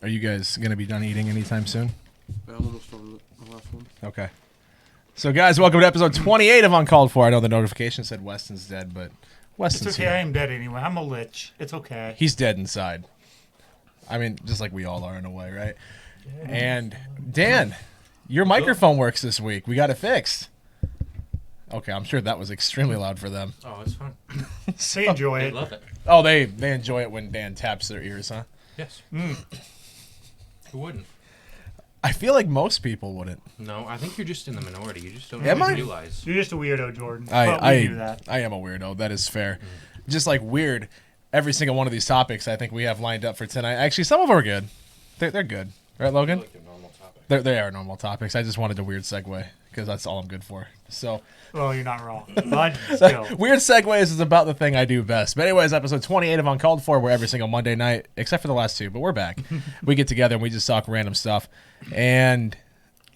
Are you guys going to be done eating anytime soon? I'm almost on the last one. Okay. So, guys, welcome to episode 28 of Uncalled For. I know the notification said Weston's dead, but Weston's It's okay, here. I am dead anyway. I'm a lich. It's okay. He's dead inside. I mean, just like we all are in a way, right? Yeah. And, Dan, your microphone works this week. We got it fixed. Okay, I'm sure that was extremely loud for them. Oh, it's fun. They enjoy They it. love it. Oh, they enjoy it when Dan taps their ears, huh? Yes. Who wouldn't? I feel like most people wouldn't. No, I think you're just in the minority. You just don't Am I? realize. You're just a weirdo, Jordan. But we knew that. I am a weirdo. That is fair. Just like weird, every single one of these topics I think we have lined up for tonight. Actually, some of them are good. They're good. Right, Logan? Like a normal topic. They are normal topics. I just wanted a weird segue because that's all I'm good for. So, Well, you're not wrong. But still. weird segues is about the thing I do best. But anyways, episode 28 of Uncalled For, we're every single Monday night, except for the last two, but we're back. We get together and we just talk random stuff. And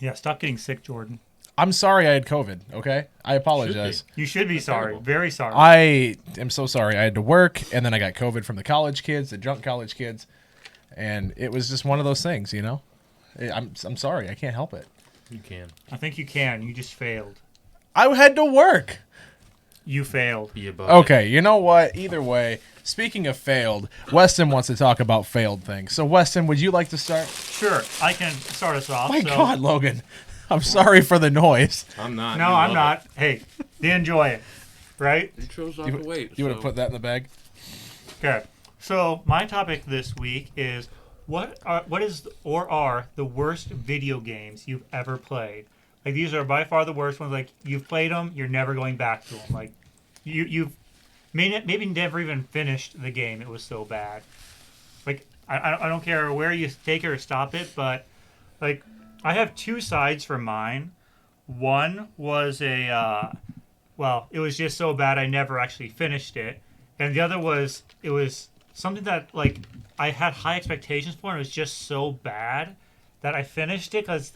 Yeah, stop getting sick, Jordan. I'm sorry I had COVID, okay? I apologize. You should be sorry. terrible. Very sorry. I am so sorry. I had to work, and then I got COVID from the college kids, the drunk college kids, and it was just one of those things, you know? I'm sorry. I can't help it. You can. I think you can. You just failed. I had to work. You failed. Be above Okay, you know what? Either way, speaking of failed, Weston wants to talk about failed things. So, Weston, would you like to start? Sure, I can start us off. My so. God, Logan. I'm sorry for the noise. it. I'm not. No, You I'm love not. Hey, they enjoy it, right? You chose not to wait. You want to so- put that in the bag? Okay. So my topic this week is what is or are the worst video games you've ever played? Like these are by far the worst ones. Like you've played them, you're never going back to them. Like you've maybe never even finished the game. It was so bad. Like I don't care where you take it or stop it, but like I have two sides for mine. One was it was just so bad I never actually finished it. And the other was, it was something that, like, I had high expectations for, and it was just so bad that I finished it because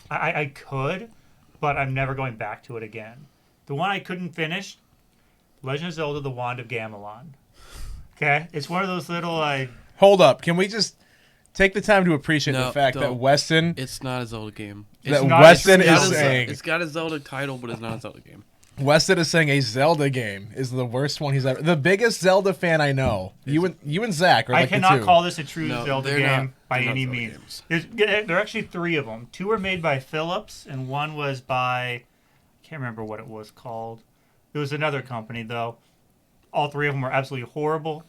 I could, but I'm never going back to it again. The one I couldn't finish, Legend of Zelda: The Wand of Gamelon. Okay? It's one of those little, like... Hold up. Can we just take the time to appreciate No, the fact that don't. Weston... It's not a Zelda game. that not- Weston it's is not a- saying... It's got a Zelda title, but it's not a Zelda game. Weston is saying a Zelda game is the worst one he's ever... The biggest Zelda fan I know. You and Zach are I like the cannot two. call this a true No, Zelda they're game not- by they're not any Zelda means. games. There are actually three of them. Two were made by Philips, and one was by... I can't remember what it was called. It was another company, though. All three of them were absolutely horrible.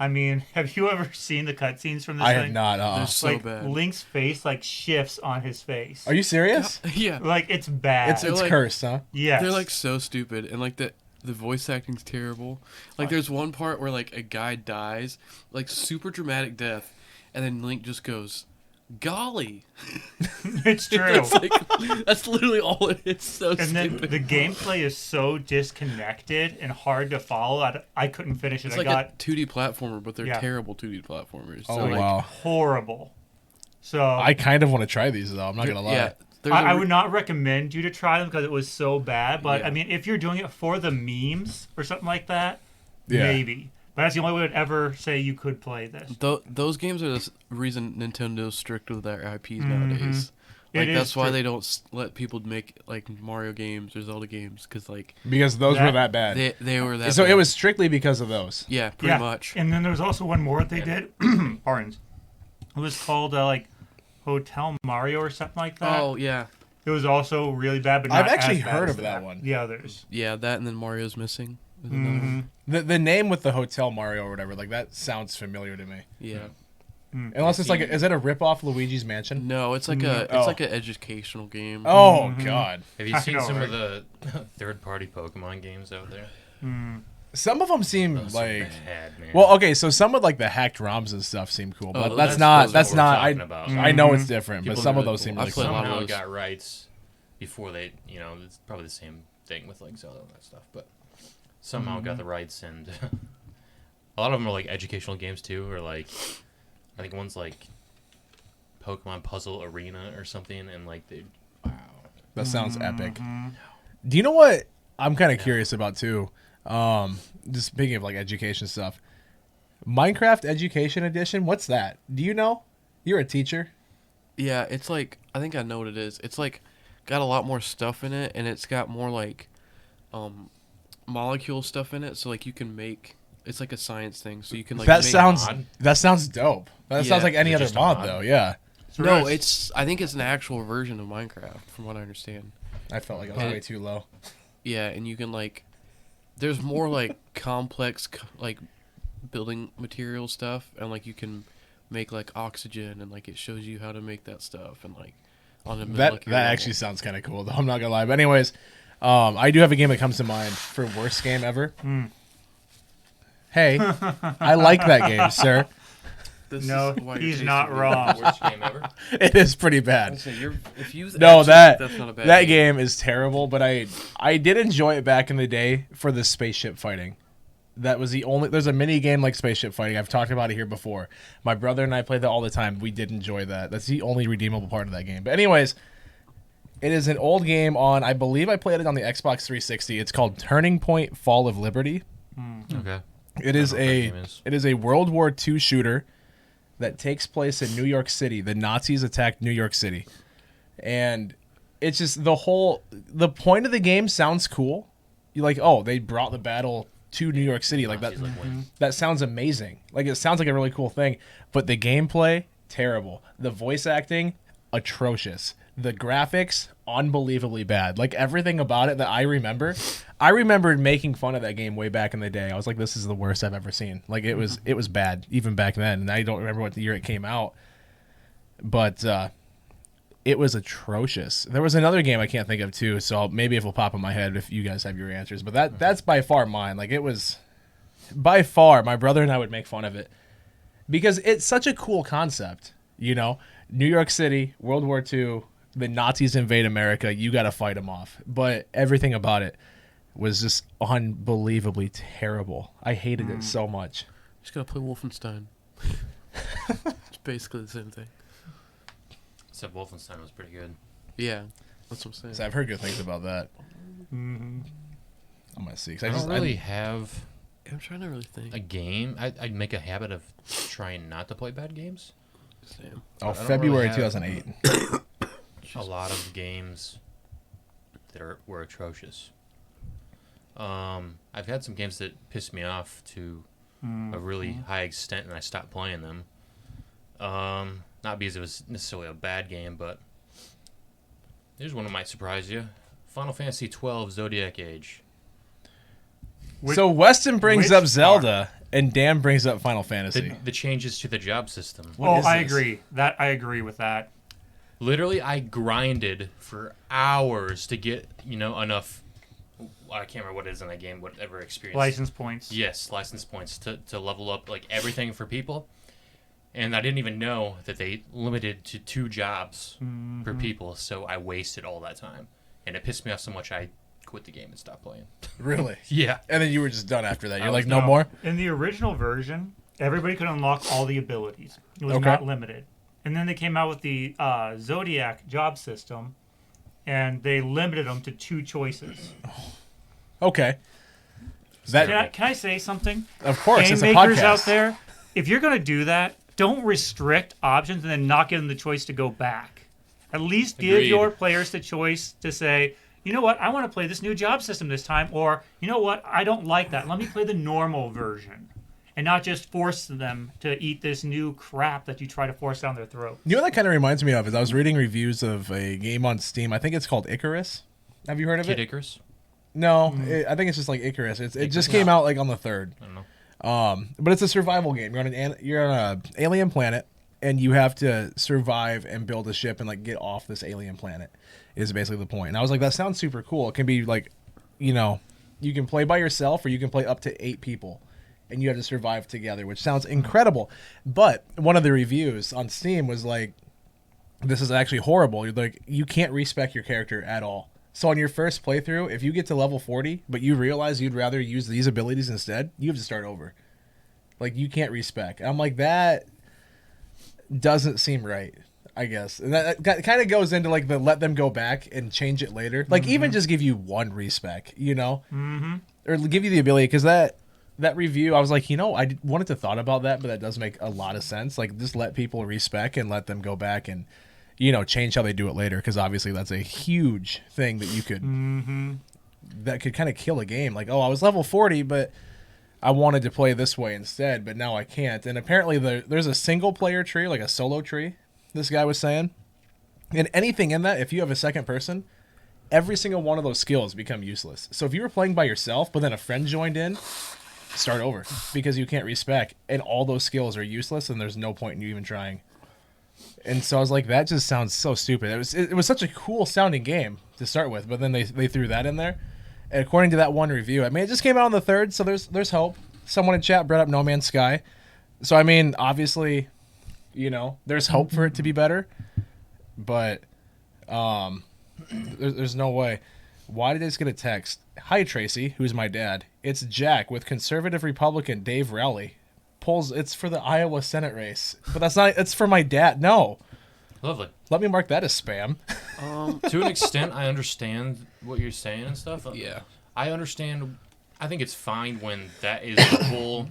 I mean, have you ever seen the cutscenes from this I thing? have not. They're so Like, bad. Link's face, like, shifts on his face. Are you serious? Yeah. Like, it's bad. It's They're like- cursed, huh? yes. They're like so stupid, and like the voice acting's terrible. Like there's one part where like a guy dies, like super dramatic death, and then Link just goes, "Golly!" It's true. That's like that's literally all it is. So And then stupid. the gameplay is so disconnected and hard to follow. I couldn't finish it. It's I like got a 2D platformer, but they're Yeah. terrible 2D platformers. Oh, So, like, wow. horrible. So I kind of want to try these, though. I'm not going to lie. Yeah, there's I a would not recommend you to try them because it was so bad. But Yeah. I mean, if you're doing it for the memes or something like that, Yeah. maybe. But that's the only way I'd ever say you could play this. Those games are the reason Nintendo's strict with their IPs Mhm. nowadays. It Like is that's why true. they don't let people make like Mario games or Zelda games because like Because those were that bad. they were that. So bad. it was strictly because of those. yeah, pretty Yeah. much. And then there was also one more they did. Pardon. It was called like Hotel Mario or something like that. Oh yeah, It was also really bad, but not I've actually as bad heard as of that one. The others. yeah, that and then Mario's Missing. Was another Mhm. one. The name with the Hotel Mario or whatever, like that sounds familiar to me. Yeah. Unless it's like, is it a rip-off Luigi's Mansion? No, it's like a Oh. it's like an educational game. Oh, Mhm. God. Have you I seen know, some right? of the third-party Pokemon games out there? Some of them seem Those are like... bad, man. Well, okay, so some of like the hacked ROMs and stuff seem cool, but Oh, that's that's not... what That's we're not... talking about. I know it's different, but People some of really those cool. seem I really play a cool. lot of Somehow those. got rights before they, it's probably the same thing with like Zelda and that stuff, but somehow got the rights, and a lot of them are like educational games too, or like I think one's like Pokemon Puzzle Arena or something, and like they, wow, That sounds epic. Do you know what I'm kind of curious about too? Just speaking of like education stuff, Minecraft Education Edition. What's that? Do you know? You're a teacher. Yeah, it's like I think I know what it is. It's like got a lot more stuff in it, and it's got more like molecule stuff in it. So like you can make it's like a science thing. So you can like That make sounds dope. That Yeah. sounds like any Is it other just a mod mod? though. Yeah. No, I think it's an actual version of Minecraft, from what I understand. I felt like I was But- way too low. Yeah, and you can like, there's more like complex like building material stuff, and like you can make like oxygen, and like it shows you how to make that stuff, and like on a That molecular level. actually sounds kind of cool though. I'm not gonna lie. But anyways, I do have a game that comes to mind for worst game ever. Hey, I like that game, sir. This No, is why your he's taste not is good. wrong. Worst game ever. It is pretty bad. So if you No, actually that think that's not a bad that game is terrible. But I did enjoy it back in the day for the spaceship fighting. That was the only. There's a mini game like spaceship fighting. I've talked about it here before. My brother and I played that all the time. We did enjoy that. That's the only redeemable part of that game. But anyways, it is an old game on. I believe I played it on the Xbox 360. It's called Turning Point: Fall of Liberty. Okay. It is I don't know what that a game is. it is a World War II shooter that takes place in New York City. The Nazis attacked New York City, and it's just the point of the game sounds cool. You're like, oh, they brought the battle to New York City, like that. Nazis, like, win. That sounds amazing. Like it sounds like a really cool thing, but the gameplay terrible. The voice acting atrocious. The graphics unbelievably bad. Like everything about it that I remembered making fun of that game way back in the day. I was like, this is the worst I've ever seen. Like it was bad even back then. And I don't remember what the year it came out, but it was atrocious. There was another game I can't think of too. So maybe it will pop in my head if you guys have your answers. But that's by far mine. Like it was by far. My brother and I would make fun of it because it's such a cool concept. You know, New York City, World War II. The Nazis invade America, you got to fight them off. But everything about it was just unbelievably terrible. I hated it so much. Just gotta play Wolfenstein. It's basically the same thing. Except Wolfenstein was pretty good. Yeah, that's what I'm saying. So I've heard good things about that. Mm-hmm. I'm gonna see. 'Cause I don't really have I'm trying to really think. a game. I'd make a habit of trying not to play bad games. Same. Oh, I don't February really have- 2008. A lot of games that were atrocious. I've had some games that pissed me off to a really high extent, and I stopped playing them. Not because it was necessarily a bad game, but here's one that might surprise you: Final Fantasy XII Zodiac Age. So Weston brings which up Zelda, and Dan brings up Final Fantasy. The changes to the job system. What is I this? agree. I agree with that. Literally, I grinded for hours to get enough. I can't remember what it is in that game. Whatever experience. License points. Yes, license points to level up like everything for people. And I didn't even know that they limited to 2 jobs per people, so I wasted all that time. And it pissed me off so much I quit the game and stopped playing. Really? Yeah. And then you were just done after that. You're I like, was no No, more? In the original version, everybody could unlock all the abilities. It was Okay. not limited. And then they came out with the Zodiac job system, and they limited them to 2 choices. Okay. That, Can I say something? of course, Game it's a makers podcast. out there, if you're going to do that, don't restrict options and then not give them the choice to go back. At least give Agreed. your players the choice to say, you know what, I want to play this new job system this time, or you know what, I don't like that. Let me play the normal version. And not just force them to eat this new crap that you try to force down their throat. You know what that kind of reminds me of is I was reading reviews of a game on Steam. I think it's called Icarus. Have you heard of Kid it? Icarus? No, I think it's just like Icarus. It just came out like on the 3rd. I don't know. But it's a survival game. You're on a alien planet, and you have to survive and build a ship and like get off this alien planet. Is basically the point. And I was like, that sounds super cool. It can be like, you can play by yourself or you can play up to 8 people, and you have to survive together, which sounds incredible. But one of the reviews on Steam was like, this is actually horrible. You're like, you can't respec your character at all. So on your first playthrough, if you get to level 40, but you realize you'd rather use these abilities instead, you have to start over. Like, you can't respec. I'm like, that doesn't seem right, I guess. And that kind of goes into, like, the let them go back and change it later. Like, even just give you 1 respec, Mm-hmm. Or give you the ability, because that that review, I was like, I wanted to thought about that, but that does make a lot of sense. Like, just let people respec and let them go back and, change how they do it later. Because obviously that's a huge thing that you could, that could kind of kill a game. Like, oh, I was level 40, but I wanted to play this way instead, but now I can't. And apparently there's a single player tree, like a solo tree, this guy was saying. And anything in that, if you have a second person, every single one of those skills become useless. So if you were playing by yourself, but then a friend joined in, start over because you can't respec, and all those skills are useless, and there's no point in you even trying. And so I was like, that just sounds so stupid. It was such a cool sounding game to start with, but then they threw that in there. And according to that one review, I mean, it just came out on the 3rd, so there's hope. Someone in chat brought up No Man's Sky. So I mean, obviously, there's hope for it to be better, but there's no way. Why did I just get a text? Hi, Tracy, who's my dad. It's Jack with conservative Republican Dave Rowley. It's for the Iowa Senate race. But that's not, it's for my dad. No. Lovely. Let me mark that as spam. To an extent, I understand what you're saying and stuff. Yeah. I understand. I think it's fine when that is the whole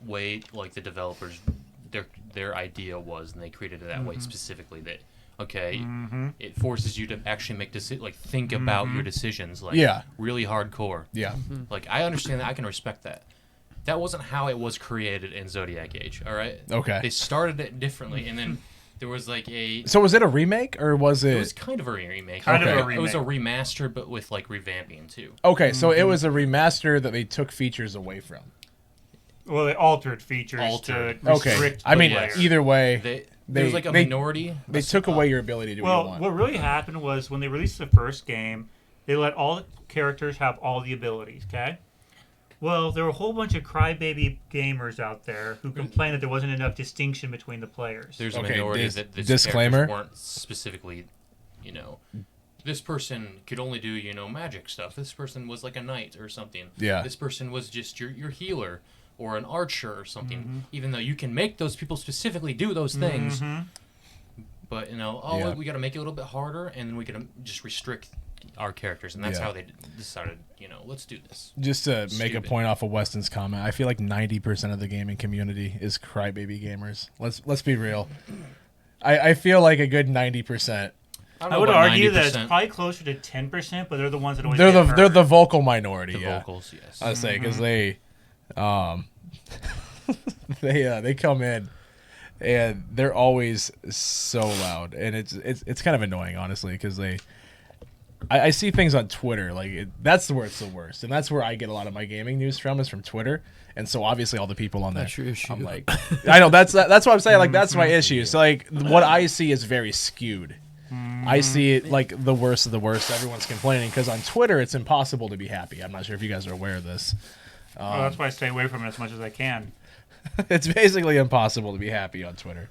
way, like the developers, their idea was, and they created it that way specifically. That it forces you to actually make think about your decisions, really hardcore. Yeah. Like, I understand that. I can respect that. That wasn't how it was created in Zodiac Age. All right. Okay. They started it differently, and then there was like a. So was it a remake or was it? It was kind of a remake. Kind of a remake. It was a remaster, but with like revamping too. Okay, so it was a remaster that they took features away from. Well, they altered features to restrict I mean, players. either way, there was like a minority. They took away your ability to do what you want. What really happened was when they released the first game, they let all the characters have all the abilities. Okay. Well, there were a whole bunch of crybaby gamers out there who complained that there wasn't enough distinction between the players. There's a minority that the disclaimer weren't specifically, this person could only do, magic stuff. This person was like a knight or something. Yeah. This person was just your healer or an archer or something. Even though you can make those people specifically do those things. But, we got to make it a little bit harder, and then we can just restrict our characters, and that's how they decided, let's do this. Just to make a point off of Weston's comment, I feel like 90% of the gaming community is crybaby gamers. Let's be real. I feel like a good 90%. I would argue that it's probably closer to 10%, but they're the ones that always they're the vocal minority. The vocals, yes. I say because they they come in and they're always so loud, and it's kind of annoying, honestly, because I see things on Twitter, that's where it's the worst, and that's where I get a lot of my gaming news from, is from Twitter. And so obviously all the people on there, That's your issue. I'm like, I know that's what I'm saying. That's my issue. So what I see is very skewed. I see it like the worst of the worst. Everyone's complaining because on Twitter it's impossible to be happy. I'm not sure if you guys are aware of this. Well, that's why I stay away from it as much as I can. It's basically impossible to be happy on Twitter.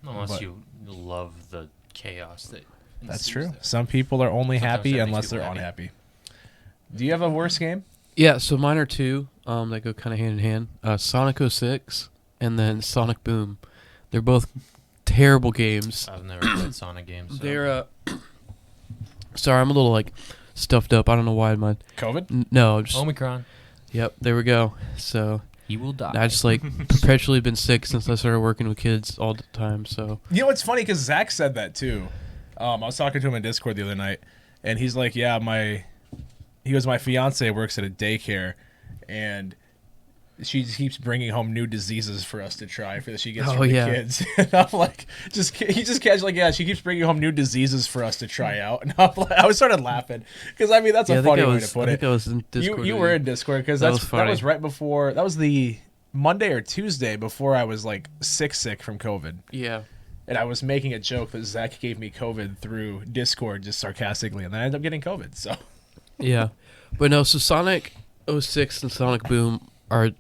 Unless you love the chaos that. That's true. Some people are only happy unless they're unhappy. Do you have a worse game? Yeah, so mine are two that go kind of hand in hand. Sonic 06 and then Sonic Boom. They're both terrible games. I've never played Sonic games. So. They're sorry, I'm a little stuffed up. I don't know why my COVID? No, just Omicron. Yep, there we go. So he will die. I just perpetually been sick since I started working with kids all the time. So it's funny because Zach said that too. I was talking to him in Discord the other night, and he's like, "Yeah, my fiance works at a daycare, and she keeps bringing home new diseases for us to try for that she gets from the kids." And I'm like, he just casually, yeah, she keeps bringing home new diseases for us to try out. And I was started laughing because that's a funny way to put it. I think I was in Discord. You were in Discord because that was right before. That was the Monday or Tuesday before I was sick from COVID. Yeah. And I was making a joke that Zach gave me COVID through Discord just sarcastically, and then I ended up getting COVID. So, yeah, but no. So Sonic 06 and Sonic Boom are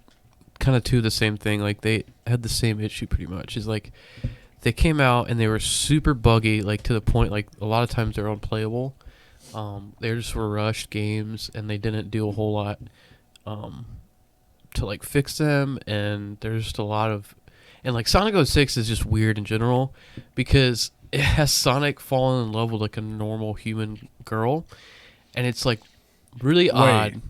kind of two of the same thing. They had the same issue pretty much. Is they came out and they were super buggy, to the point a lot of times they're unplayable. They just were rushed games, and they didn't do a whole lot to fix them. And there's just a lot of. And Sonic 06 is just weird in general because it has Sonic falling in love with a normal human girl, and it's really odd.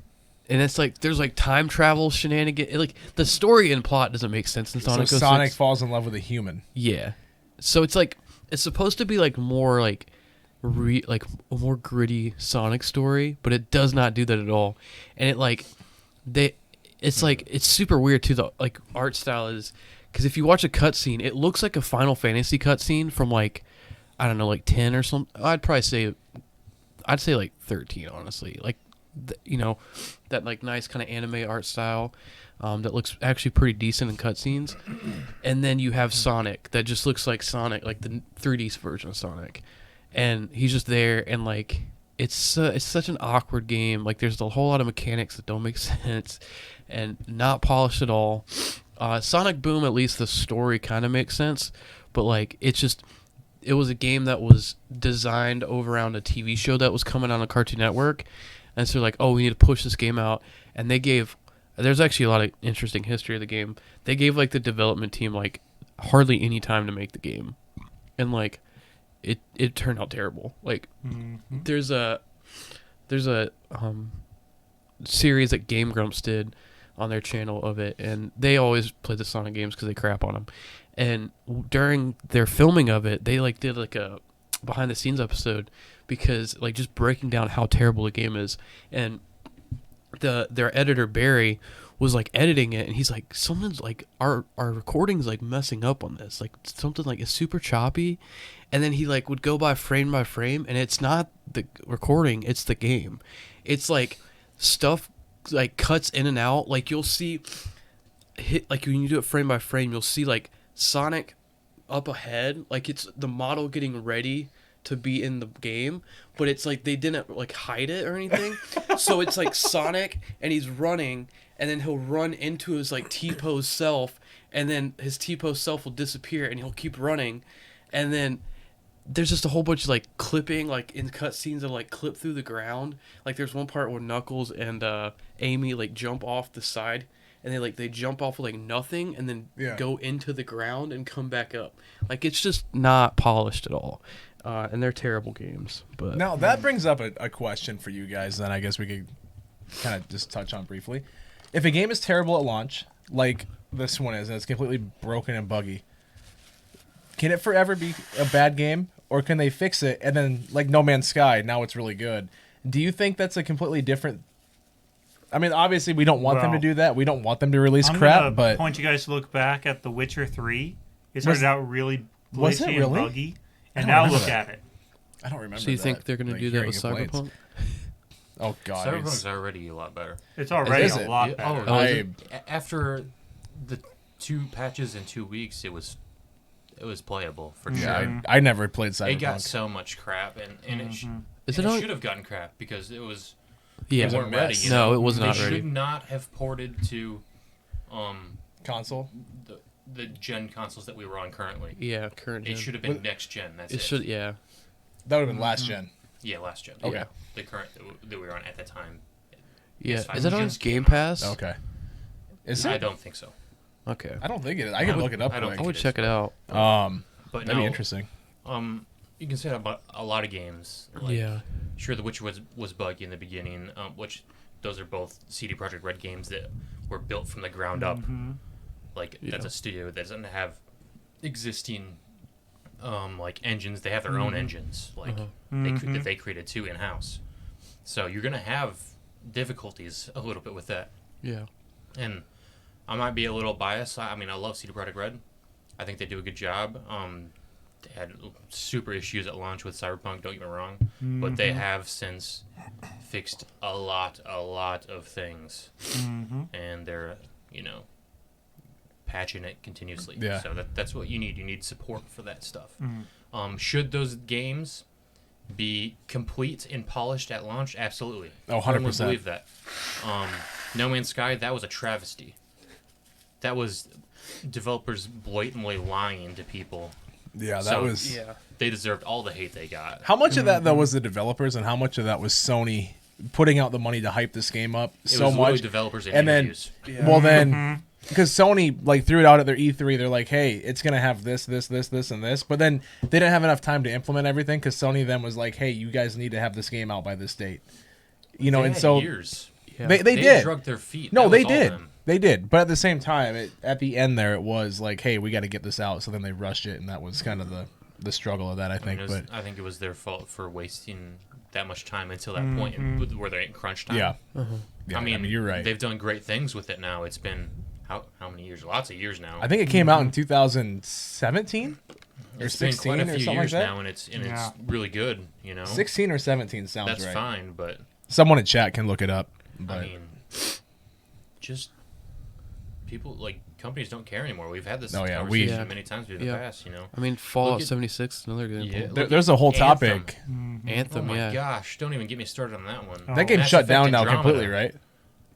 and it's like there's like time travel shenanigans. Like the story and plot doesn't make sense in Sonic. So Sonic falls in love with a human. Yeah, so it's like it's supposed to be like more like like a more gritty Sonic story, but it does not do that at all. And it like it's like it's super weird too. The like art style is because if you watch a cutscene, it looks like a Final Fantasy cutscene from like I don't know, like 10 or something. I'd say like 13, honestly. Like that like nice kind of anime art style that looks actually pretty decent in cutscenes. And then you have Sonic that just looks like Sonic, like the 3D version of Sonic. And he's just there, and like it's such an awkward game. Like there's a whole lot of mechanics that don't make sense, and not polished at all. Sonic Boom, at least the story kind of makes sense, but like it was a game that was designed over around a TV show that was coming on a Cartoon Network, and so like, oh, we need to push this game out, and there's actually a lot of interesting history of the game. They gave like the development team like hardly any time to make the game, and like. It turned out terrible. Like there's a series that Game Grumps did on their channel of it, and they always play the Sonic games because they crap on them. And during their filming of it, they like did like a behind the scenes episode because like just breaking down how terrible the game is. And their editor Barry was like editing it, and he's like, something's like our recording's like messing up on this, like something like it's super choppy. And then he like would go by frame, and it's not the recording, it's the game. It's like stuff like cuts in and out. Like you'll see like when you do it frame by frame, you'll see like Sonic up ahead, like it's the model getting ready to be in the game, but it's like they didn't like hide it or anything. So it's like Sonic and he's running, and then he'll run into his like T-pose self, and then his T-pose self will disappear, and he'll keep running, and then there's just a whole bunch of like clipping, like in cutscenes that like clip through the ground. Like there's one part where Knuckles and Amy like jump off the side, and they jump off with like nothing, and then go into the ground and come back up. Like it's just not polished at all, and they're terrible games. But now that brings up a question for you guys. Then I guess we could kind of just touch on briefly. If a game is terrible at launch, like this one is, and it's completely broken and buggy, can it forever be a bad game? Or can they fix it and then, like No Man's Sky, now it's really good? Do you think that's a completely different... I mean, obviously, we don't want them to do that. We don't want them to release crap, but... I'm point you guys to look back at The Witcher 3. It started out really glitchy and buggy, and now look at it. I don't remember. So you think they're going to do that with Cyberpunk? Oh, God. Cyberpunk's already a lot better. It's already a lot better. After the 2 patches in 2 weeks, it was playable for sure. Yeah, I never played Cyberpunk. It got so much crap, and it should have gotten crap because it was. Yeah, it weren't ready. No, it was not ready. They should ready. not have ported to, console. The gen consoles that we were on currently. Yeah, current gen. It should have been next gen. That's it. Should, yeah. That would have been last gen. Yeah, last gen. Okay. Yeah. The current that we were on at the time. Yeah. Is that on Game Pass? Okay. Is it? I don't think so. Okay. I don't think it is. I can look it up. I don't quick. I would check it out. But that'd be interesting. You can say that about a lot of games. Like, yeah. Sure, The Witcher was buggy in the beginning, which those are both CD Projekt Red games that were built from the ground up. Like that's a studio that doesn't have existing like engines. They have their own engines, like that they created too in house. So you're gonna have difficulties a little bit with that. Yeah. And I might be a little biased. I mean, I love CD Projekt Red. I think they do a good job. They had super issues at launch with Cyberpunk, don't get me wrong. But they have since fixed a lot of things. And they're, patching it continuously. Yeah. So that's what you need. You need support for that stuff. Should those games be complete and polished at launch? Absolutely. Oh, 100%. I firmly believe that. No Man's Sky, that was a travesty. That was developers blatantly lying to people. Yeah, that was... Yeah. They deserved all the hate they got. How much of that, though, was the developers, and how much of that was Sony putting out the money to hype this game up It so was much? really developers and interviews. Well, then... Because Sony threw it out at their E3, they're like, "Hey, it's gonna have this, and this," but then they didn't have enough time to implement everything. Because Sony then was like, "Hey, you guys need to have this game out by this date," They and had so years. Yeah. They They did. drug their feet. No, That they was all did. them. They did. But at the same time, at the end there, it was like, hey, we got to get this out. So then they rushed it, and that was kind of the struggle of that, I think. I think it was their fault for wasting that much time until that point where they're in crunch time. yeah. Uh-huh. Yeah, I mean, you're right. They've done great things with it now. It's been how many years? Lots of years now. I think it came out in 2017 or It's been 16 quite a or few something like years that. now, and it's Yeah. really good. You know, 16 or 17 sounds that's right. fine. But Someone in chat can look it up. But I mean, just people like companies don't care anymore. We've had this Oh, yeah, conversation Yeah. many times in the Yeah. past. You know, I mean, Fallout Look at- 76 is another good Yeah, example. look there's a whole Anthem. topic. oh Anthem, my yeah. gosh, don't even get me started on that one. Oh. That game Mass shut Effect down now Andromeda. completely, right?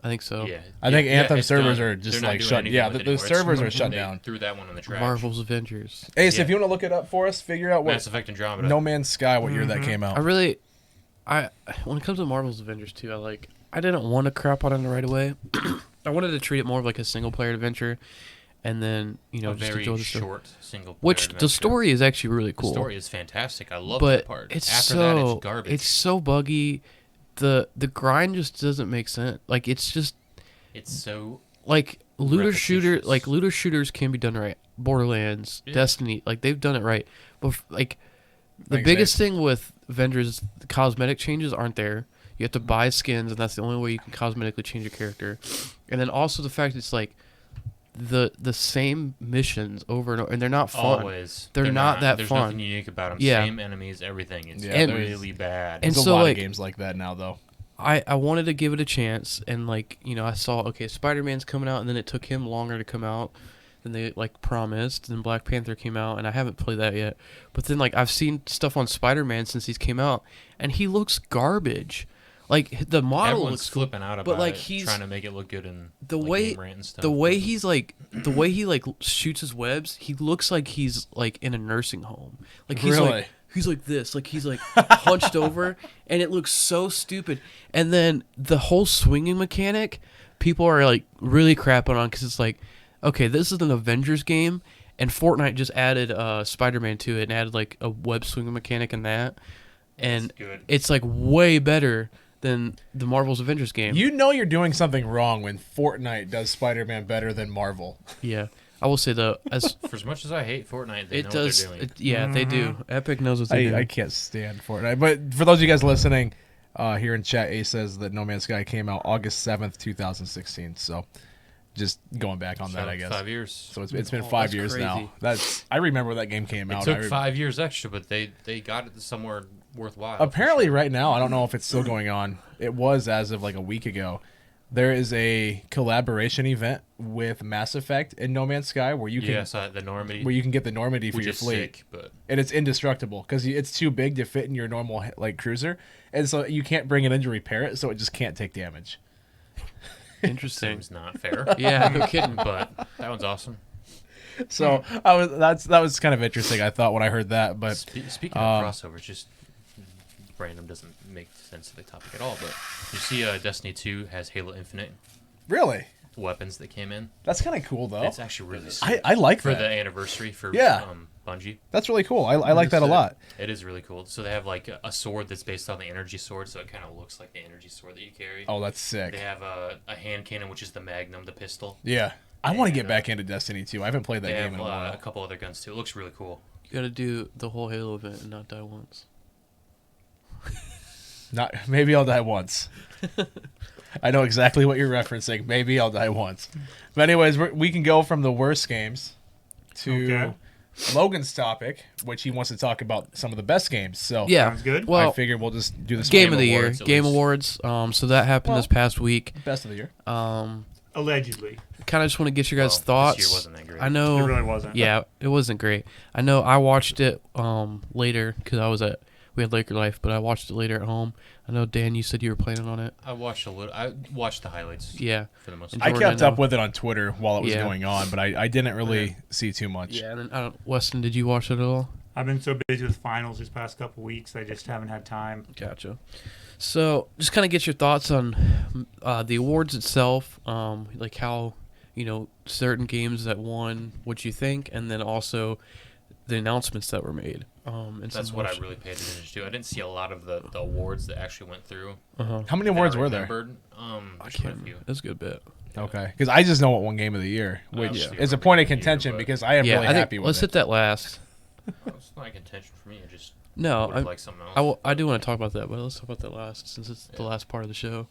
I think so. Yeah, I think Anthem it's servers done. are just, They're not like, doing shut- anything yeah, with it the anymore. servers It's- are shut they down. Threw that one in the trash. Marvel's Avengers. Ace, Yeah. if you want to look it up for us, figure out what Mass Effect Andromeda. No Man's Sky, what year that came out. I when it comes to Marvel's Avengers 2, I didn't want to crap on it right away. I wanted to treat it more of like a single player adventure, and then a just very enjoy the story. short single. Which the story is actually really cool. The story is fantastic. I love but that part. it's After so that, it's garbage. it's so buggy. The grind just doesn't make sense. Like it's just It's so like repetitious. looter shooters can be done right. Borderlands, Yeah. Destiny, like they've done it right. But like the Thanks, biggest Ace. thing with Avengers, the cosmetic changes aren't there. You have to buy skins, and that's the only way you can cosmetically change your character. And then also the fact it's like the same missions over and over, and they're not fun. always. They're not that There's fun. nothing unique about them. Yeah. Same enemies, everything. It's Yeah, really bad. and There's so, a lot like- of games like that now, though. I wanted to give it a chance, and like I saw Spider-Man's coming out, and then it took him longer to come out than they like promised. Then Black Panther came out, and I haven't played that yet. But then I've seen stuff on Spider-Man since he's came out, and he looks garbage. Like the model Everyone's looks cool, flipping out about but like it, he's trying to make it look good in the like, way Game Rant and stuff. the way he's like the way he like shoots his webs. He looks like he's like in a nursing home. Like he's Really? like he's like this. Like he's like hunched over, and it looks so stupid. And then the whole swinging mechanic, people are like really crapping on because it's like, okay, this is an Avengers game, and Fortnite just added Spider-Man to it and added like a web swinging mechanic in that, and That's good. it's like way better than the Marvel's Avengers game. You know you're doing something wrong when Fortnite does Spider-Man better than Marvel. Yeah, I will say though, as For as much as I hate Fortnite, they it know does, what they're doing. yeah, they do. Epic knows what they do. I can't stand Fortnite. But for those of you guys listening, here in chat, Ace says that No Man's Sky came out August 7th, 2016. So just going back on that, So, I guess. 5 years. So it's been Oh, 5 that's years crazy. now. I remember that game came It out. took 5 years extra, but they got it somewhere worthwhile. Apparently, right now, I don't know if it's still going on. It was as of like a week ago. There is a collaboration event with Mass Effect and No Man's Sky where you can Yeah, I saw the Normandy, where you can get the Normandy for which your is fleet, sick, but and it's indestructible because it's too big to fit in your normal like cruiser, and so you can't bring it in to repair it, so it just can't take damage. Interesting. seems not fair. Yeah, no kidding. But that one's awesome. So that was kind of interesting. I thought when I heard that, but Speaking of crossovers, just random doesn't make sense to the topic at all. But you see, Destiny 2 has Halo Infinite really, weapons that came in. that's kind of cool though. It's actually really sick. I like for that. the anniversary for Yeah. Bungie. That's really cool. I like that a lot. It is really cool. So they have like a sword that's based on the energy sword, so it kind of looks like the energy sword that you carry. Oh, that's sick. They have a hand cannon, which is the Magnum, the pistol. Yeah, I want to get And, back into Destiny 2. I haven't played that They game have in a while. a couple other guns too. It looks really cool. You gotta do the whole Halo event and not die once. Not maybe I'll die once. I know exactly what you're referencing. Maybe I'll die once. But anyways, we can go from the worst games to Okay. Logan's topic, which he wants to talk about some of the best games. So Yeah. Sounds good. I Well, figure we'll just do this Game of the Year, Awards, at Game least. Awards. So that happened this past week. best of the year. Allegedly. Kind of just want to get your guys' Well, thoughts. This year wasn't that great. I It know. really wasn't. Yeah, it wasn't great. I know. I watched it later because we had Laker Life, but I watched it later at home. I know, Dan, you said you were planning on it. I watched a little. I watched the highlights. Yeah. For the most And I part. Jordan, kept I up know. with it on Twitter while it was Yeah. going on, but I didn't really see too much. Yeah, and then Weston, did you watch it at all? I've been so busy with finals these past couple weeks, I just haven't had time. Gotcha. So, just kind of get your thoughts on the awards itself, like how certain games that won, what you think, and then also the announcements that were made. And That's what I really paid attention to. I didn't see a lot of the awards that actually went through. How many awards were there? I There's quite a can't. few. That's a good bit. Okay, because I just know what won Game of the Year, which Yeah. is a point of Game of the Year, contention but- because I am Yeah, really I think happy with let's it. hit that last. It's not a contention for me. I just No, would like something else. I do want to talk about that, but let's talk about that last since it's the last part of the show.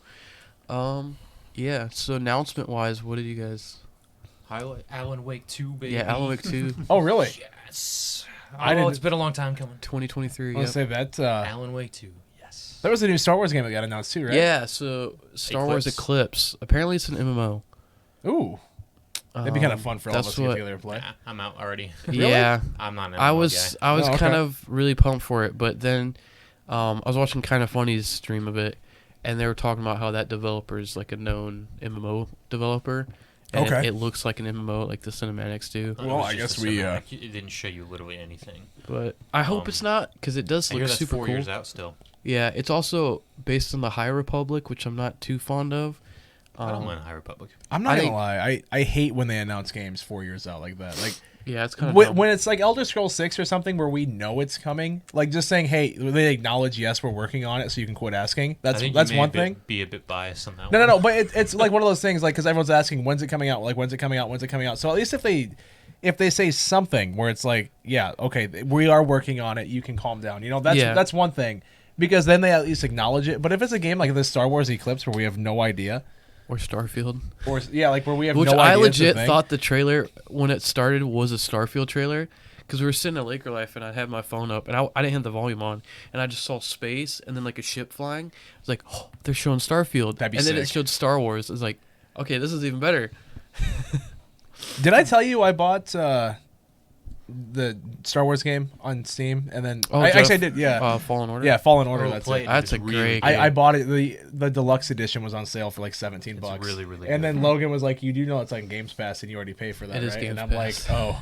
Yeah. So announcement wise, what did you guys? Highlight Alan Wake 2, baby. Yeah, Alan Wake 2, Oh, really? Yes. I Oh, didn't- it's been a long time coming. 2023. I was Yep. gonna say that. Alan Wake 2. Yes. There was a new Star Wars game that got announced too, right? Yeah. So Star Wars Eclipse. Apparently, it's an MMO. Ooh, that'd be kind of fun for all of that's us to get what- together and play. Nah, I'm out already. Yeah. I'm not an I MMO was guy. I was Oh, okay. kind of really pumped for it, but then I was watching Kind of Funny's stream of it, and they were talking about how that developer is like a known MMO developer. And Okay. it looks like an MMO, like the cinematics do. It Well, was I just guess a we, cinematic. It didn't show you literally anything. But I hope it's not, because it does I hear look that's super 4 cool. years out still. Yeah, it's also based on the High Republic, which I'm not too fond of. I don't mind High Republic. I'm not I gonna think- lie. I hate when they announce games 4 years out like that. Like Yeah, it's kind of when it's like Elder Scrolls 6 or something where we know it's coming. Like just saying, hey, they acknowledge yes, we're working on it, so you can quit asking. I think That's you may one a bit- thing. Be a bit biased on that No, one. no, no. But it's like one of those things, like because everyone's asking when's it coming out? Like when's it coming out? When's it coming out? So at least if they say something where it's like, yeah, okay, we are working on it. You can calm down. You know, that's one thing because then they at least acknowledge it. But if it's a game like this Star Wars Eclipse where we have no idea, or Starfield. or yeah, like where we have Which no I idea, it's a legit thing. thought the trailer when it started was a Starfield trailer, because we were sitting at Laker Life and I had my phone up and I didn't have the volume on and I just saw space and then like a ship flying. I was like, oh, they're showing Starfield. That'd be and then it sick. showed Star Wars. I was like, okay, this is even better. Did I tell you I bought the Star Wars game on Steam and then actually I did, yeah, Fallen Order. yeah, Fallen Order. Oh, That's play it. it. That's It's a really great good. game. I bought it. The deluxe edition was on sale for like $17. It's really, really And good. then Logan was like, "You do know it's on Games Pass, and you already pay for that, It is right?" Games and I'm Pass. like, "Oh."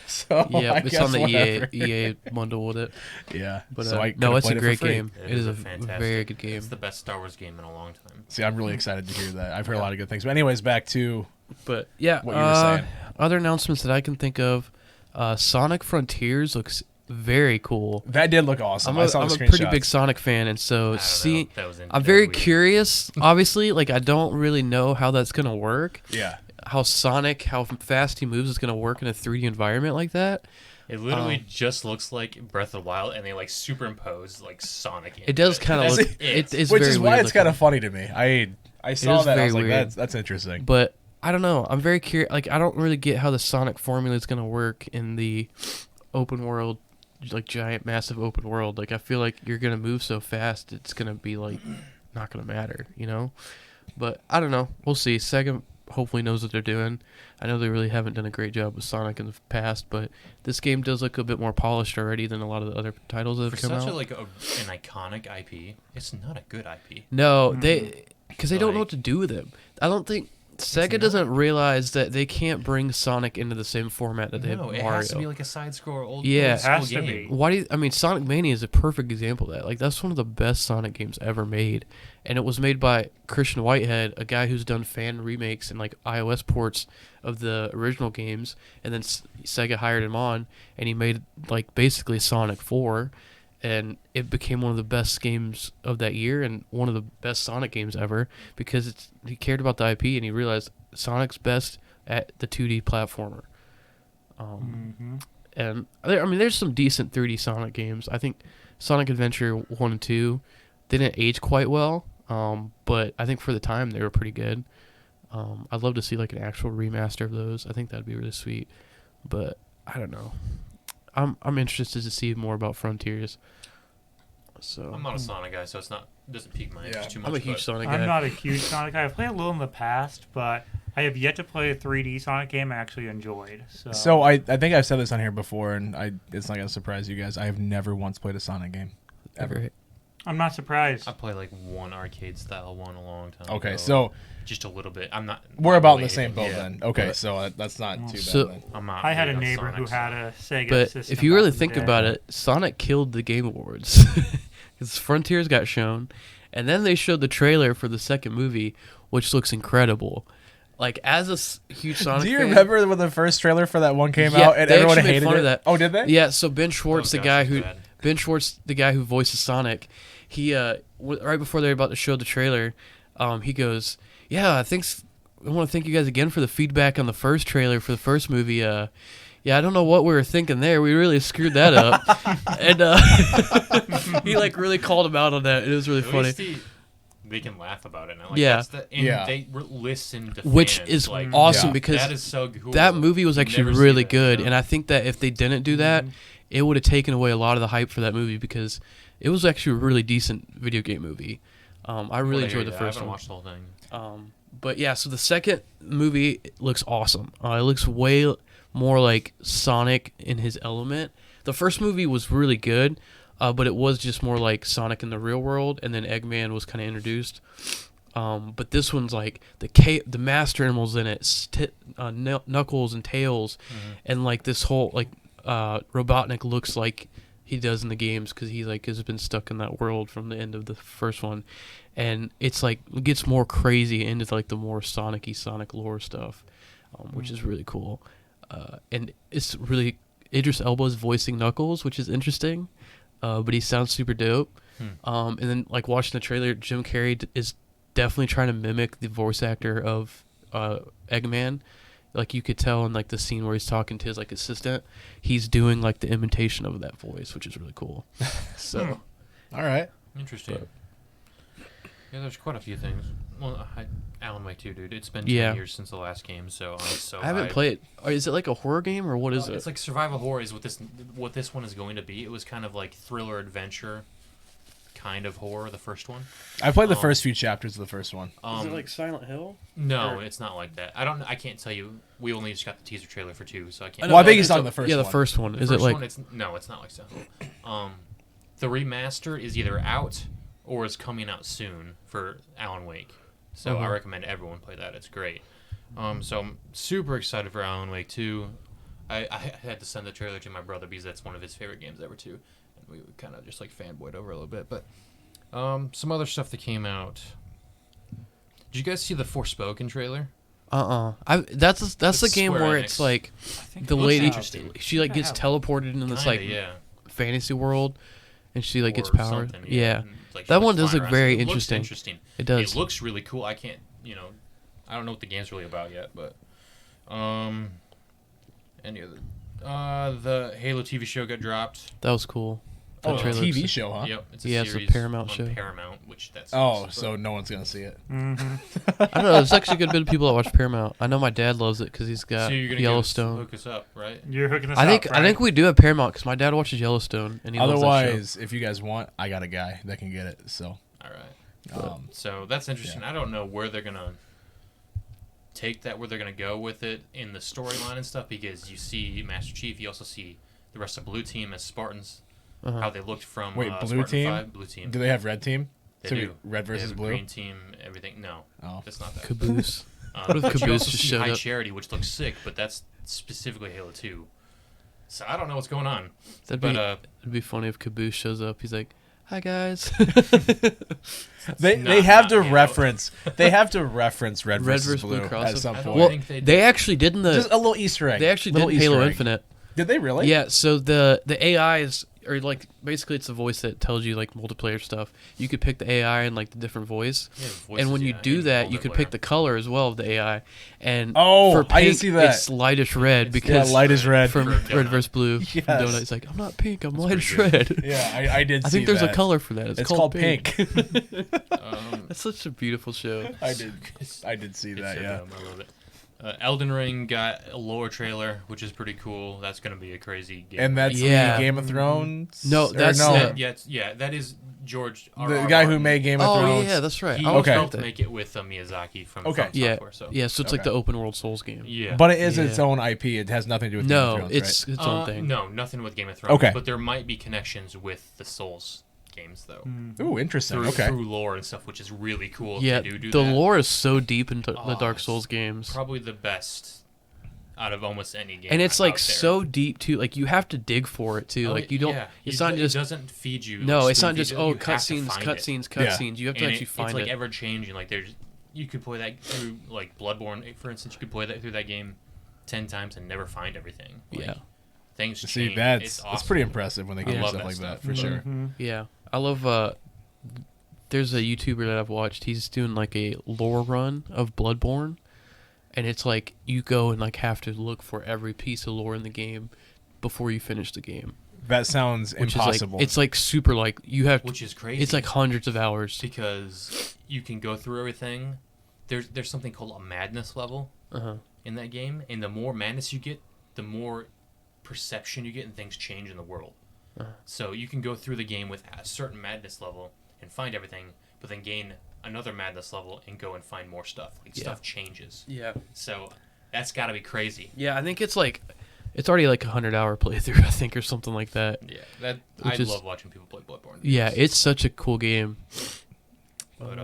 So Yeah, I it's guess on the whatever. EA bundle with it. Yeah, But so I no, could've it's a played it for great free. game. It is a fantastic. very good game. It's the best Star Wars game in a long time. See, I'm really excited to hear that. I've heard a lot of good things. But anyways, back to But yeah, What you were saying. Other announcements that I can think of, Sonic Frontiers looks very cool. that. Did look awesome. I'm I saw a the pretty big screenshots. Sonic fan, and so I don't know. see, That was I'm very weird. curious. Obviously, like I don't really know how that's gonna work. Yeah, How fast he moves is gonna work in a 3D environment like that. It literally just looks like Breath of the Wild, and they like superimpose like Sonic. It does kind of That's look. it. It's which very is why weird it's kind looking. of funny to me. I saw is that. I very was like, weird. that's interesting. But I don't know. I'm very curious. Like I don't really get how the Sonic formula is gonna work in the open world, like giant, massive open world. Like I feel like you're gonna move so fast, it's gonna be like not gonna matter, you know. But I don't know. We'll see. Sega hopefully knows what they're doing. I know they really haven't done a great job with Sonic in the past, but this game does look a bit more polished already than a lot of the other titles that have For come such out. an iconic IP, it's not a good IP. No, because they don't know Like- what to do with him. I don't think Sega not. doesn't realize that they can't bring Sonic into the same format that they have No, it Mario. has to be like a side scroller old, Yeah. old school Has to game. be. Why do you, I mean Sonic Mania is a perfect example of that. Like that's one of the best Sonic games ever made, and it was made by Christian Whitehead, a guy who's done fan remakes and like iOS ports of the original games, and then Sega hired him on, and he made like basically Sonic 4, and it became one of the best games of that year and one of the best Sonic games ever because he cared about the IP and he realized Sonic's best at the 2D platformer. And there's some decent 3D Sonic games. I think Sonic Adventure 1 and 2 didn't age quite well, but I think for the time they were pretty good. I'd love to see like an actual remaster of those. I think that'd be really sweet. But I don't know. I'm interested to see more about Frontiers. So I'm not a Sonic guy, so it doesn't pique my interest too much. I'm a huge but Sonic guy. I'm not a huge Sonic guy. I've played a little in the past, but I have yet to play a 3D Sonic game I actually enjoyed. So I think I've said this on here before, and it's not gonna surprise you guys. I have never once played a Sonic game, ever. I'm not surprised. I played like one arcade style one a long time Okay, ago. so just a little bit. I'm not. we're not about in really the same boat yeah, then. Okay, but so that's not too bad. So- Then. I'm not. I had a big on neighbor Sonic, who so- had a Sega But system. if you really back in the think day. about it, Sonic killed the Game Awards. Because Frontiers got shown, and then they showed the trailer for the second movie, which looks incredible. Like as a huge Sonic Do you fan, remember when the first trailer for that one came Yeah, out and they everyone actually made hated fun it? of that. Oh, did they? Yeah, so Ben Schwartz, Oh, the gosh, guy it's who bad. Ben Schwartz, the guy who voices Sonic, he right before they were about to show the trailer, he goes, "Yeah, I want to thank you guys again for the feedback on the first trailer for the first movie. Yeah, I don't know what we were thinking there. We really screwed that up." And he like really called him out on that. It was really At funny. least they can laugh about it now. Like, Yeah. that's and Yeah. they listen to Which fans. is like, awesome Yeah. because that is so cool. that movie was You actually never see really that, good, you know? and I think that if they didn't do that, it would have taken away a lot of the hype for that movie because it was actually a really decent video game movie. I really enjoyed the I first haven't one. watched the whole thing. But yeah, so the second movie looks awesome. It looks way more like Sonic in his element. The first movie was really good, but it was just more like Sonic in the real world, and then Eggman was kind of introduced. But this one's like the master animals in it, Knuckles and Tails, and like this whole like Robotnik looks like he does in the games because he like has been stuck in that world from the end of the first one, and it's like it gets more crazy into like the more Sonic-y Sonic lore stuff, which is really cool, and it's really Idris Elba's voicing Knuckles, which is interesting, but he sounds super dope. And then like watching the trailer, Jim Carrey is definitely trying to mimic the voice actor of Eggman. Like you could tell in like the scene where he's talking to his like assistant, he's doing like the imitation of that voice, which is really cool. So, All right. Interesting. Yeah, there's quite a few things. Well, Alan Wake 2, dude. It's been 10 Yeah. years since the last game, so I'm so I haven't hyped. played. Is it like a horror game or what is it? It's like survival horror is what this one is going to be. It was kind of like thriller adventure kind of horror, the first one. I played the first few chapters of the first one. Is it like Silent Hill? No, or- it's not like that. I can't tell you. We only just got the teaser trailer for 2, so I can't. Well, I think it's he's talking a- the first Yeah, the one. first one. The Is it first like? one, it's not like Silent Hill. The remaster is either out or is coming out soon for Alan Wake. So I recommend everyone play that. It's great. So I'm super excited for Alan Wake 2. I had to send the trailer to my brother because that's one of his favorite games ever too, and we kind of just like fanboyed over a little bit. But some other stuff that came out. Did you guys see the Forspoken trailer? That's the game Square where Enix. it's like think the it looks lady. interesting. She like gets teleported into this Kinda, like yeah. fantasy world, and she like gets Or powers. something, Yeah. and, like, she That was one does flying look around. very It looks interesting. interesting. It does. It looks really cool. I can't, I don't know what the game's really about yet, but any other the Halo TV show got dropped. That was cool. Oh, That a trailer TV looks- show, huh? Yep, it's a Yeah, it's a series Paramount on show. Paramount, which that's Oh, but- so no one's gonna see it. I don't know. There's actually a good bit of people that watch Paramount. I know my dad loves it because he's got so you're gonna Yellowstone. hook us up, right? You're hooking us I up, think right? we do have Paramount because my dad watches Yellowstone and he loves that show. Otherwise, if you guys want, I got a guy that can get it. So, All right. So that's interesting. yeah. I don't know where they're gonna take that, where they're gonna go with it in the storyline and stuff, because you see Master Chief, you also see the rest of Blue Team as Spartans, how they looked from Wait, Blue Spartan Team? 5, Blue Team. do they have red team? They So do. red They versus have a blue. Green Team, everything. No, Oh. that's not that. Caboose. What if But you Caboose also just see showed High up? Charity, which looks sick, but that's specifically Halo 2. So I don't know what's going on. That'd But it'd be funny if Caboose shows up. He's like, "Hi guys." They not- have not to Halo. reference red Red versus versus blue, blue at crossover. some I don't point. Well, think they they did. actually did in the. Just a little Easter egg. They actually Little did in Halo Easter egg. Infinite. Did they really? Yeah, so the AI is, or like basically it's a voice that tells you like multiplayer stuff. You could pick the AI and like the different voice, Yeah, and voices, when you yeah, do in that, you could pick multiplayer. the color as well of the AI. And Oh, for pink, I didn't see that. it's lightish red It's because Yeah, light is red. from For Red Donut. vs Blue. From Yes. Donut, he's like, I'm not pink, I'm lightish pretty red. Yeah, I did I see think there's that. a color for that. It's called pink. That's such a beautiful show. I did see It's that, so yeah. dumb. I love it. Elden Ring got a lore trailer, which is pretty cool. That's going to be a crazy game. And that's Yeah. the Game of Thrones? No, Or that's no, yeah, that is George the guy who made Game of Oh Thrones. yeah, that's right. He I was Okay. helped right there. make it with Miyazaki from Okay. From Yeah, Software. So. yeah. So it's like Okay. the open world Souls game. Yeah. But it is Yeah. its own IP. It has nothing to do with Game No, of Thrones, it's its own thing. No, nothing with Game of Thrones. Okay. But there might be connections with the Souls games, though. right? Ooh, interesting. Through, Okay. through lore and stuff, which is really cool if Yeah, they do the that. lore is so deep into the Oh, Dark it's Souls games, Probably the best out of almost any game. and it's out like there. so deep too. Like you have to dig for it too. Oh, Like you don't. yeah. It's You- not just. It doesn't feed you. No, it's not spoon just feed oh you have to cutscenes, find it. cutscenes, Yeah. cutscenes. You have to And actually find it's like it. ever changing. Like there's you could play that through like Bloodborne, for instance. You could play that through that game 10 times and never find everything. Like, Yeah. things change. See, It's that's awesome. pretty impressive when they I do love stuff that like stuff. that for sure. Yeah, I love. There's a YouTuber that I've watched. He's doing like a lore run of Bloodborne, and it's like you go and like have to look for every piece of lore in the game before you finish the game. That sounds Which impossible. Is like, it's like super like you have. Which is crazy. It's like hundreds of hours. because you can go through everything. There's something called a madness level in that game, and the more madness you get, the more perception you get, and things change in the world. So you can go through the game with a certain madness level and find everything, but then gain another madness level and go and find more stuff. Like stuff changes. Yeah. So that's got to be crazy. Yeah, I think it's like, it's already like 100-hour playthrough, I think, or something like that. Yeah, Which I is- love watching people play Bloodborne. Yeah, it's such a cool game. But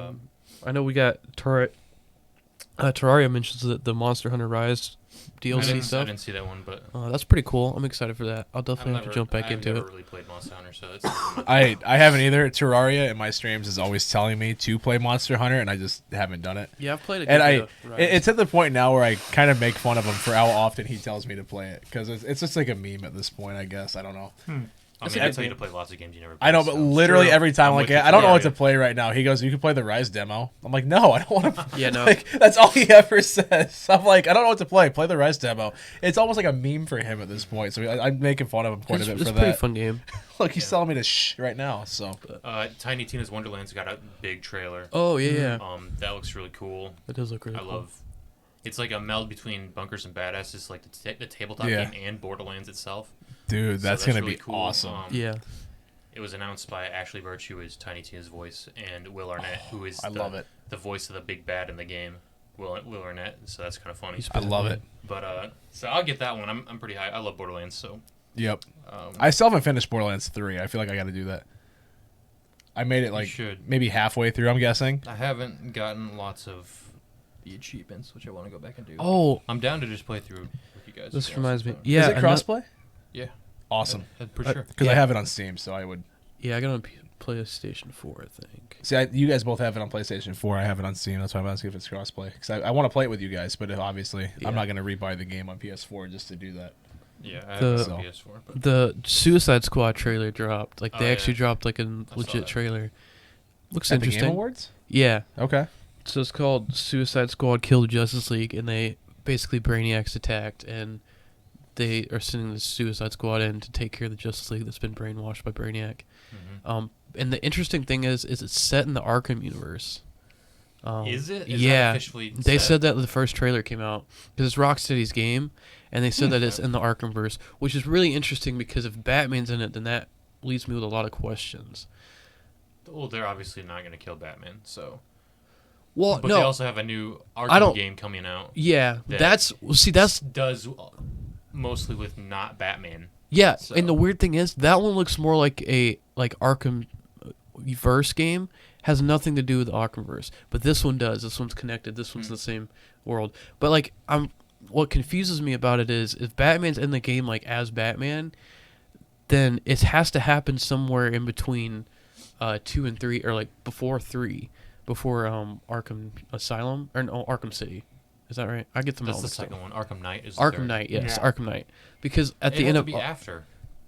I know we got Terraria mentions the Monster Hunter Rise I DLC didn't stuff. see that one, but That's pretty cool. I'm excited for that. I'll definitely have to jump back into I've it. never really played Monster Hunter, so it's I haven't either. Terraria in my streams is always telling me to play Monster Hunter, and I just haven't done it. Yeah, I've played it. And it's at the point now where I kind of make fun of him for how often he tells me to play it, because it's just like a meme at this point, I guess. I don't know. I mean, I tell you to play lots of games you never played. I know, but so. literally True. every time, I'm like, with you, I don't know what to Terraria. play right now. He goes, "You can play the Rise demo." I'm like, "No, I don't want to." Yeah, no. Like, that's all he ever says. I'm like, I don't know what to play. Play the Rise demo. It's almost like a meme for him at this point. So I'm making fun of him quite a bit It's for a pretty that. fun game. Look, he's telling me to shh right now. So Tiny Tina's Wonderland's got a big trailer. Oh yeah, That looks really cool. that does look really I cool. love. It's like a meld between Bunkers and Badass. It's like the tabletop Yeah. game and Borderlands itself. dude, So that's gonna really be cool. awesome. Yeah, It was announced by Ashley Birch, who is Tiny Tina's voice, and Will Arnett, who is I love it. the voice of the big bad in the game. Will Arnett. So that's kind of funny. He's I love it. But so I'll get that one. I'm pretty high. I love Borderlands. So Yep. um, I still haven't finished Borderlands 3. I feel like I got to do that. I made it like should. maybe halfway through, I'm guessing. I haven't gotten lots of the achievements, which I want to go back and do. Oh, I'm down to just play through with you guys. this if you reminds me. want, Yeah, Is it and that- crossplay? Yeah. Awesome. I'm pretty sure. Because I Yeah. have it on Steam, so I would. Yeah, I got it on PlayStation 4, I think. See, you guys both have it on PlayStation 4. I have it on Steam. That's why I'm asking if it's crossplay. Because I want to play it with you guys, but obviously Yeah. I'm not going to rebuy the game on PS4 just to do that. Yeah, I have The- it on PS4. But The Suicide Squad trailer dropped. Like Oh, they yeah. actually dropped like a saw legit that. trailer. Looks At the Game interesting. Awards? Yeah. Okay. So it's called Suicide Squad Killed Justice League, and they basically Brainiac's attacked, and they are sending the Suicide Squad in to take care of the Justice League that's been brainwashed by Brainiac. And the interesting thing is it's set in the Arkham universe. is it? Is yeah. That officially They set? said that the first trailer came out because it's Rocksteady's game, and they said that it's in the Arkhamverse, which is really interesting because if Batman's in it, then that leaves me with a lot of questions. Well, they're obviously not going to kill Batman, so. Well, But no, they also have a new I Arkham don't- game coming out. yeah, that that's that's does mostly with not Batman. yeah. So- And the weird thing is that one looks more like a Arkham verse game. Has nothing to do with the Arkhamverse, but this one does. This one's connected. This one's the same world. But like what confuses me about it is if Batman's in the game like as Batman, then it has to happen somewhere in between 2 and 3, or like before 3, before Arkham Asylum or no, Arkham City. Is that right? I get them That's all the mixed up. second one. Arkham Knight is the Arkham third. Knight, yes, Yeah. Arkham Knight. Because at the It'd end have of to be after,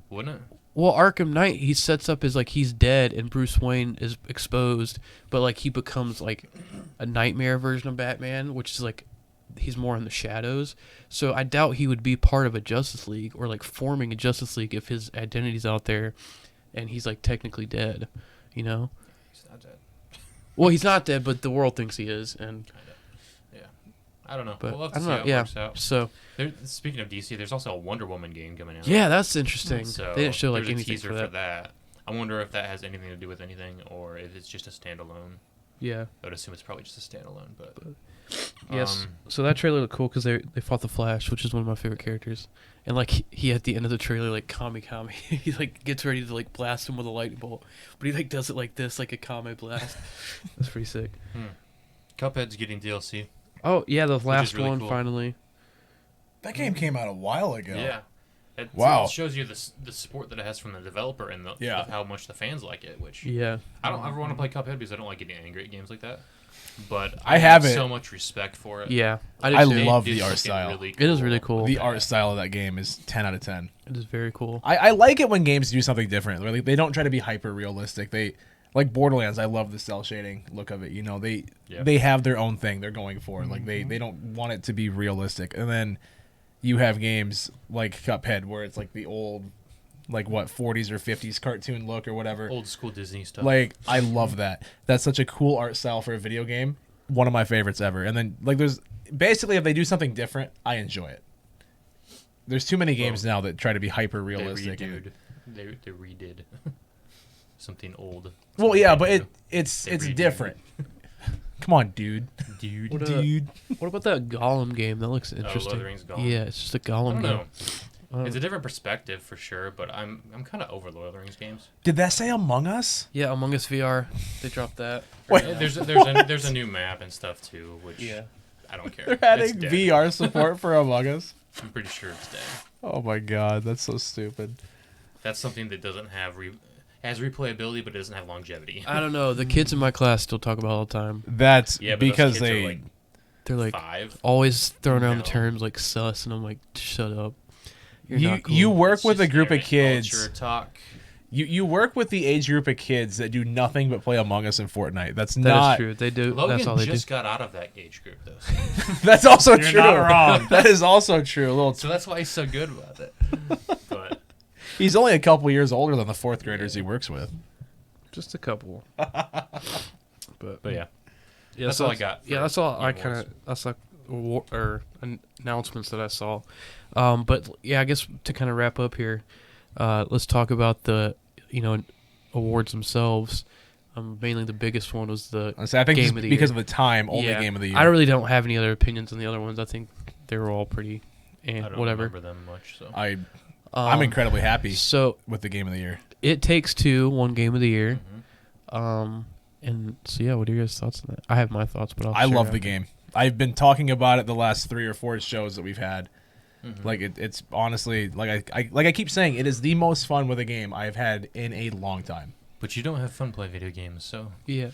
wouldn't it? well, Arkham Knight, he sets up as like he's dead and Bruce Wayne is exposed, but like he becomes like a nightmare version of Batman, which is like he's more in the shadows. So I doubt he would be part of a Justice League or like forming a Justice League if his identity's out there and he's like technically dead, you know? He's not dead. Well, he's not dead, but the world thinks he is, and Kind of. Yeah. I don't know. but We'll have I to don't see know. how it Yeah. works out. So Speaking of DC, there's also a Wonder Woman game coming out. yeah, that's interesting. So They didn't show like there's a anything teaser for that. I wonder if that has anything to do with anything, or if it's just a standalone. Yeah. I would assume it's probably just a standalone, but Yes. So that trailer looked cool because they fought the Flash, which is one of my favorite characters. And like he at the end of the trailer, like Kami, he like gets ready to like blast him with a lightning bolt, but he like does it like this, like a Kami blast. That's pretty sick. Cuphead's getting DLC. Oh yeah, the last really one cool. finally. That game came out a while ago. Yeah. Wow. It shows you the support that it has from the developer and Yeah. how much the fans like it, which Yeah. I don't ever want to play Cuphead because I don't like getting angry at games like that. but I have it. so much respect for it. Yeah, I do too. love It the is art looking style. really It is really cool. The art style of that game is 10 out of 10. It is very cool. I like it when games do something different. Like, they don't try to be hyper realistic. They like Borderlands. I love the cell shading look of it. You know, they have their own thing they're going for. Like they don't want it to be realistic. And then you have games like Cuphead where it's like the old, like what 40s or 50s cartoon look or whatever. Old school Disney stuff. Like I love that. That's such a cool art style for a video game. One of my favorites ever. And then like there's basically if they do something different, I enjoy it. There's too many games now that try to be hyper realistic. They redid something old. Well, yeah, but it's They redid. different. Come on, dude. Dude. What about that Gollum game? That looks interesting. Lord of the Rings Gollum. Yeah, it's just a I Gollum don't game. know. It's a different perspective for sure, but I'm kind of over Lord of the Rings games. Did that say Among Us? Yeah, Among Us VR. They dropped that. Wait. There's a new map and stuff too, which I don't care. They're It's adding dead. VR support for Among Us. I'm pretty sure it's dead. Oh my god, that's so stupid. That's something that doesn't have has replayability, but it doesn't have longevity. I don't know. The kids in my class still talk about it all the time. That's Yeah, but those because kids are, they like, They're like 5. always throwing around the No. terms like sus, and I'm like, shut up. You're not cool. you work It's with a just group of internet kids. culture talk. You work with the age group of kids that do nothing but play Among Us and Fortnite. That's That not is true. They do. Logan That's all they do. just got out of that age group though, so, That's also You're true. not wrong. That is also true. A little. so that's why he's so good about it. But He's only a couple years older than the fourth graders he works with. Just a couple. but yeah, Yeah, That's so all I got Yeah, for that's all I awards. kind of. That's like announcements that I saw. But yeah, I guess to kind of wrap up here, let's talk about the awards themselves. Mainly the biggest one was the I think Game just of the because year. of the time, only Yeah. game of the year. I really don't have any other opinions on the other ones. I think they were all pretty, I don't whatever. remember them much. So I'm incredibly happy So with the game of the year. It Takes Two won Game of the Year. And so yeah, what are your guys' thoughts on that? I have my thoughts, but I love the game. I've been talking about it the last 3 or 4 shows that we've had. Like it's honestly like I keep saying, it is the most fun with a game I've had in a long time. but you don't have fun playing video games, so Yeah.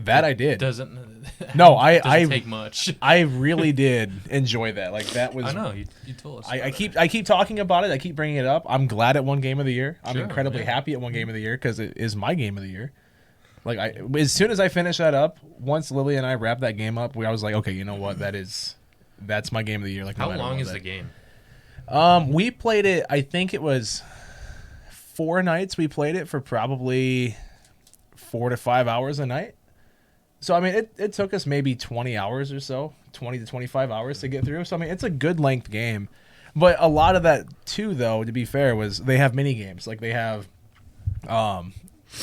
That I it did. doesn't. No, doesn't take much. I really did enjoy that. Like that was. I know you told us. I keep talking about it. I keep bringing it up. I'm glad it won Game of the Year. I'm Sure, incredibly yeah. happy it won Game of the Year because it is my Game of the Year. Like as soon as I finished that up, once Lily and I wrapped that game up, I was like, okay, you know what? That's my Game of the Year. Like, no How matter long what is that- the game? We played it. I think it was 4 nights. We played it for probably 4 to 5 hours a night. So I mean, it took us maybe 20 hours or so, 20 to 25 hours to get through. So I mean, it's a good length game. But a lot of that too, though, to be fair, was they have mini games. Like they have,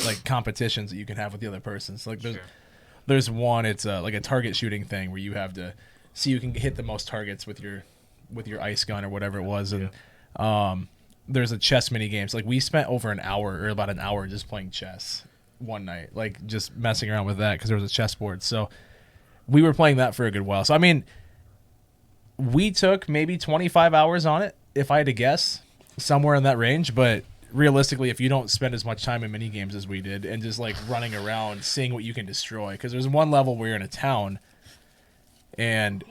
like competitions that you can have with the other person. So like there's one. It's like a target shooting thing where you have to see you can hit the most targets with your ice gun or whatever it was. And there's a chess mini game. So like we spent over an hour or about an hour just playing chess one night, like just messing around with that because there was a chessboard. So we were playing that for a good while. So I mean, we took maybe 25 hours on it, if I had to guess, somewhere in that range. But realistically, if you don't spend as much time in mini games as we did and just like running around seeing what you can destroy, because there's one level where you're in a town and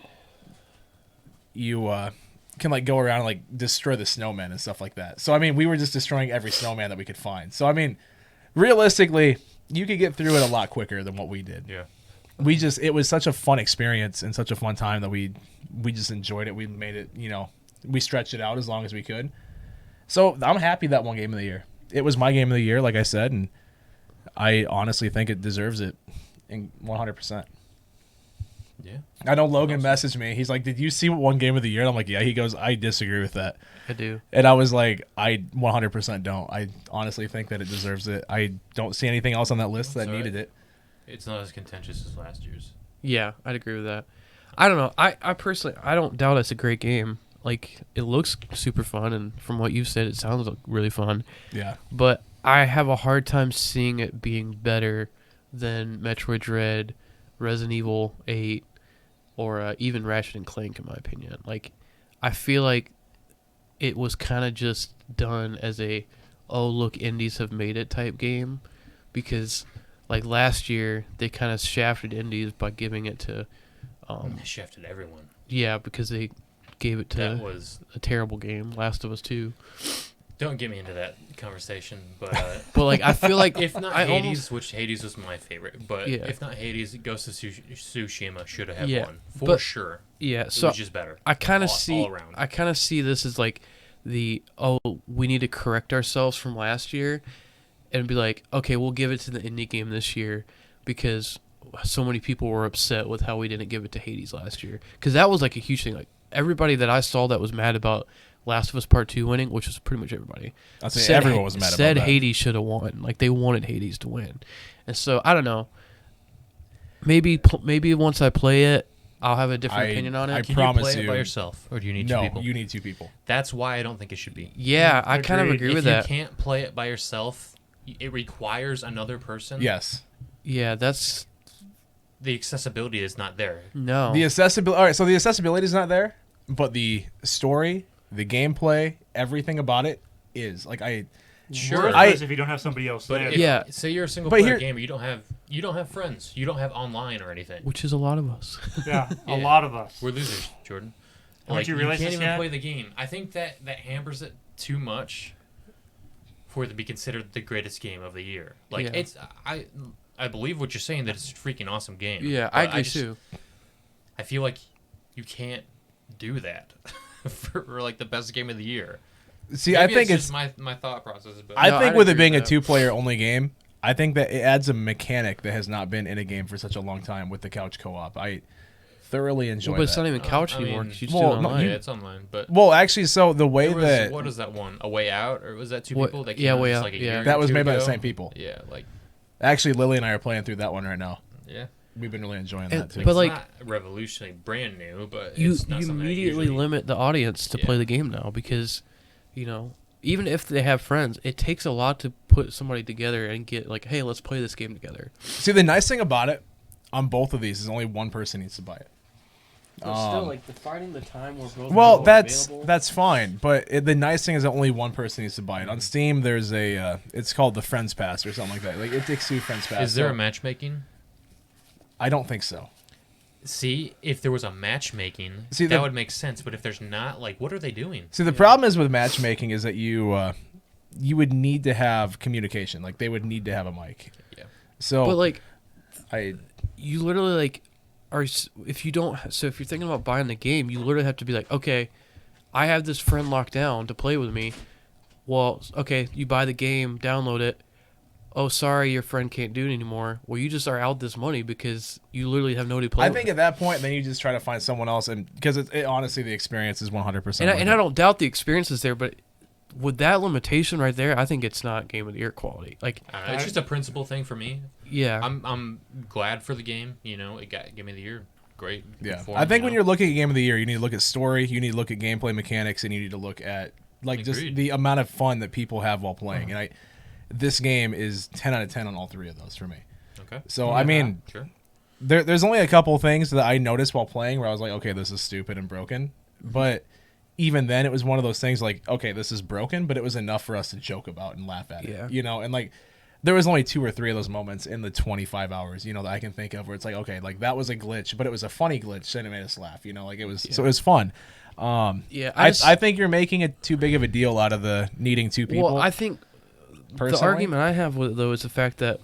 you can like go around and like destroy the snowmen and stuff like that. So I mean, we were just destroying every snowman that we could find. So I mean, realistically, you could get through it a lot quicker than what we did. Yeah. It was such a fun experience and such a fun time that we just enjoyed it. We made it, we stretched it out as long as we could. So I'm happy that one Game of the Year. It was my Game of the Year, like I said, and I honestly think it deserves it in 100%. Yeah. I know Logan messaged me. He's like, "Did you see what won Game of the Year?" And I'm like, "Yeah." He goes, "I disagree with that." I do. And I was like, "I 100% don't. I honestly think that it deserves it. I don't see anything else on that list that So needed it." It's not as contentious as last year's. Yeah, I'd agree with that. I don't know. I personally, I don't doubt it's a great game. Like, it looks super fun, and from what you've said, it sounds like really fun. Yeah. But I have a hard time seeing it being better than Metroid Dread, Resident Evil 8, or even Ratchet and Clank, in my opinion. Like, I feel like it was kind of just done as a, oh, look, indies have made it type game. Because, like last year they kind of shafted indies by giving it to, They shafted everyone. yeah, because they gave it to That was. a terrible game, Last of Us 2. Don't get me into that conversation, but But like I feel like if not I Hades, almost- which Hades was my favorite, but Yeah. if not Hades, Ghost of Tsushima should have had Yeah, one for but- sure. yeah, It so was just better. I kind of all see around. I kind of see this as like we need to correct ourselves from last year and be like, okay, we'll give it to the indie game this year because so many people were upset with how we didn't give it to Hades last year, because that was like a huge thing. Like everybody that I saw that was mad about Last of Us Part 2 winning, which was pretty much everybody, I'd say everyone was mad about said that. Hades should have won. Like they wanted Hades to win. And so I don't know, maybe once I play it I'll have a different opinion on it. I Can promise you play you- it by yourself, or do you need two No, people? you need 2 people. That's why I don't think it should be. Yeah, I kind of Agreed. agree If with you that. can't play it by yourself, it requires another person. Yes. Yeah, that's The accessibility is not there. no. The accessibility. All right, so the accessibility is not there, but the story, the gameplay, everything about it is like Sure. Worthless if you don't have somebody else But there. if, Yeah. say you're a single But player here- gamer, you don't have friends, you don't have online or anything. Which is a lot of us. Yeah, a Yeah. lot of us. We're losers, Jordan. Don't you realize can't this even yet? play the game. I think that hampers it too much for it to be considered the greatest game of the year. Like Yeah. it's I believe what you're saying, that it's a freaking awesome game. Yeah, I But agree just- too. I feel like you can't do that for like the best game of the year. See, Maybe I think just it's. my thought process. But I No, think I'd with it agree being a with that. 2-player only game, I think that it adds a mechanic that has not been in a game for such a long time with the couch co-op. I thoroughly enjoy But it's not that. even couch I anymore mean, because you just well, do it no, online. yeah, it's online. But Well, actually, so the way there was, that what is that one? A Way Out, or was that two What- people that yeah, came out Way just Out, like a yeah. year that or was two made by the ago? same people. Yeah, like Actually, Lily and I are playing through that one right now. yeah. We've been really enjoying And- that too. but It's like- not revolutionary, brand new, but you it's not something that immediately usually- limit the audience to Yeah. play the game now because, even if they have friends, it takes a lot to put somebody together and get like, hey, let's play this game together. See, the nice thing about it on both of these is only one person needs to buy it. But still, like finding the time where both Well, that's fine, but the nice thing is that only one person needs to buy it. On Steam, there's a it's called the Friends Pass or something like that. Like it takes 2 Friends Pass. Is there so a matchmaking? I don't think so. See, if there was a matchmaking, See, that the- would make sense. But if there's not, like, what are they doing? See, the problem is with matchmaking is that you would need to have communication. Like they would need to have a mic. Yeah. So But like, I you literally like if you don't, so if you're thinking about buying the game, you literally have to be like, okay, I have this friend locked down to play with me. Well, okay, you buy the game, download it. Oh, sorry, your friend can't do it anymore. Well, you just are out this money because you literally have nobody to play I with. think at that point, then you just try to find someone else, and because honestly, the experience is 100%. And I don't doubt the experience is there, but with that limitation right there, I think it's not Game of the Year quality. Like, It's just a principle thing for me. yeah, I'm glad for the game. It got Game of the Year. Great. Yeah, perform, I think when you're looking at Game of the Year, you need to look at story, you need to look at gameplay mechanics, and you need to look at just Agreed. the amount of fun that people have while playing. And this game is 10 out of 10 on all 3 of those for me. Okay. So I mean, Sure. there's only a couple things that I noticed while playing where I was like, okay, this is stupid and broken. But even then, it was one of those things like, okay, this is broken, but it was enough for us to joke about and laugh at Yeah. it. And like, there was only 2 or 3 of those moments in the 25 hours, that I can think of where it's like, okay, like that was a glitch, but it was a funny glitch and it made us laugh. Like it was, so it was fun. yeah. I think you're making it too big of a deal out of the needing 2 people. Well, I think personally. the argument I have with it, though, is the fact that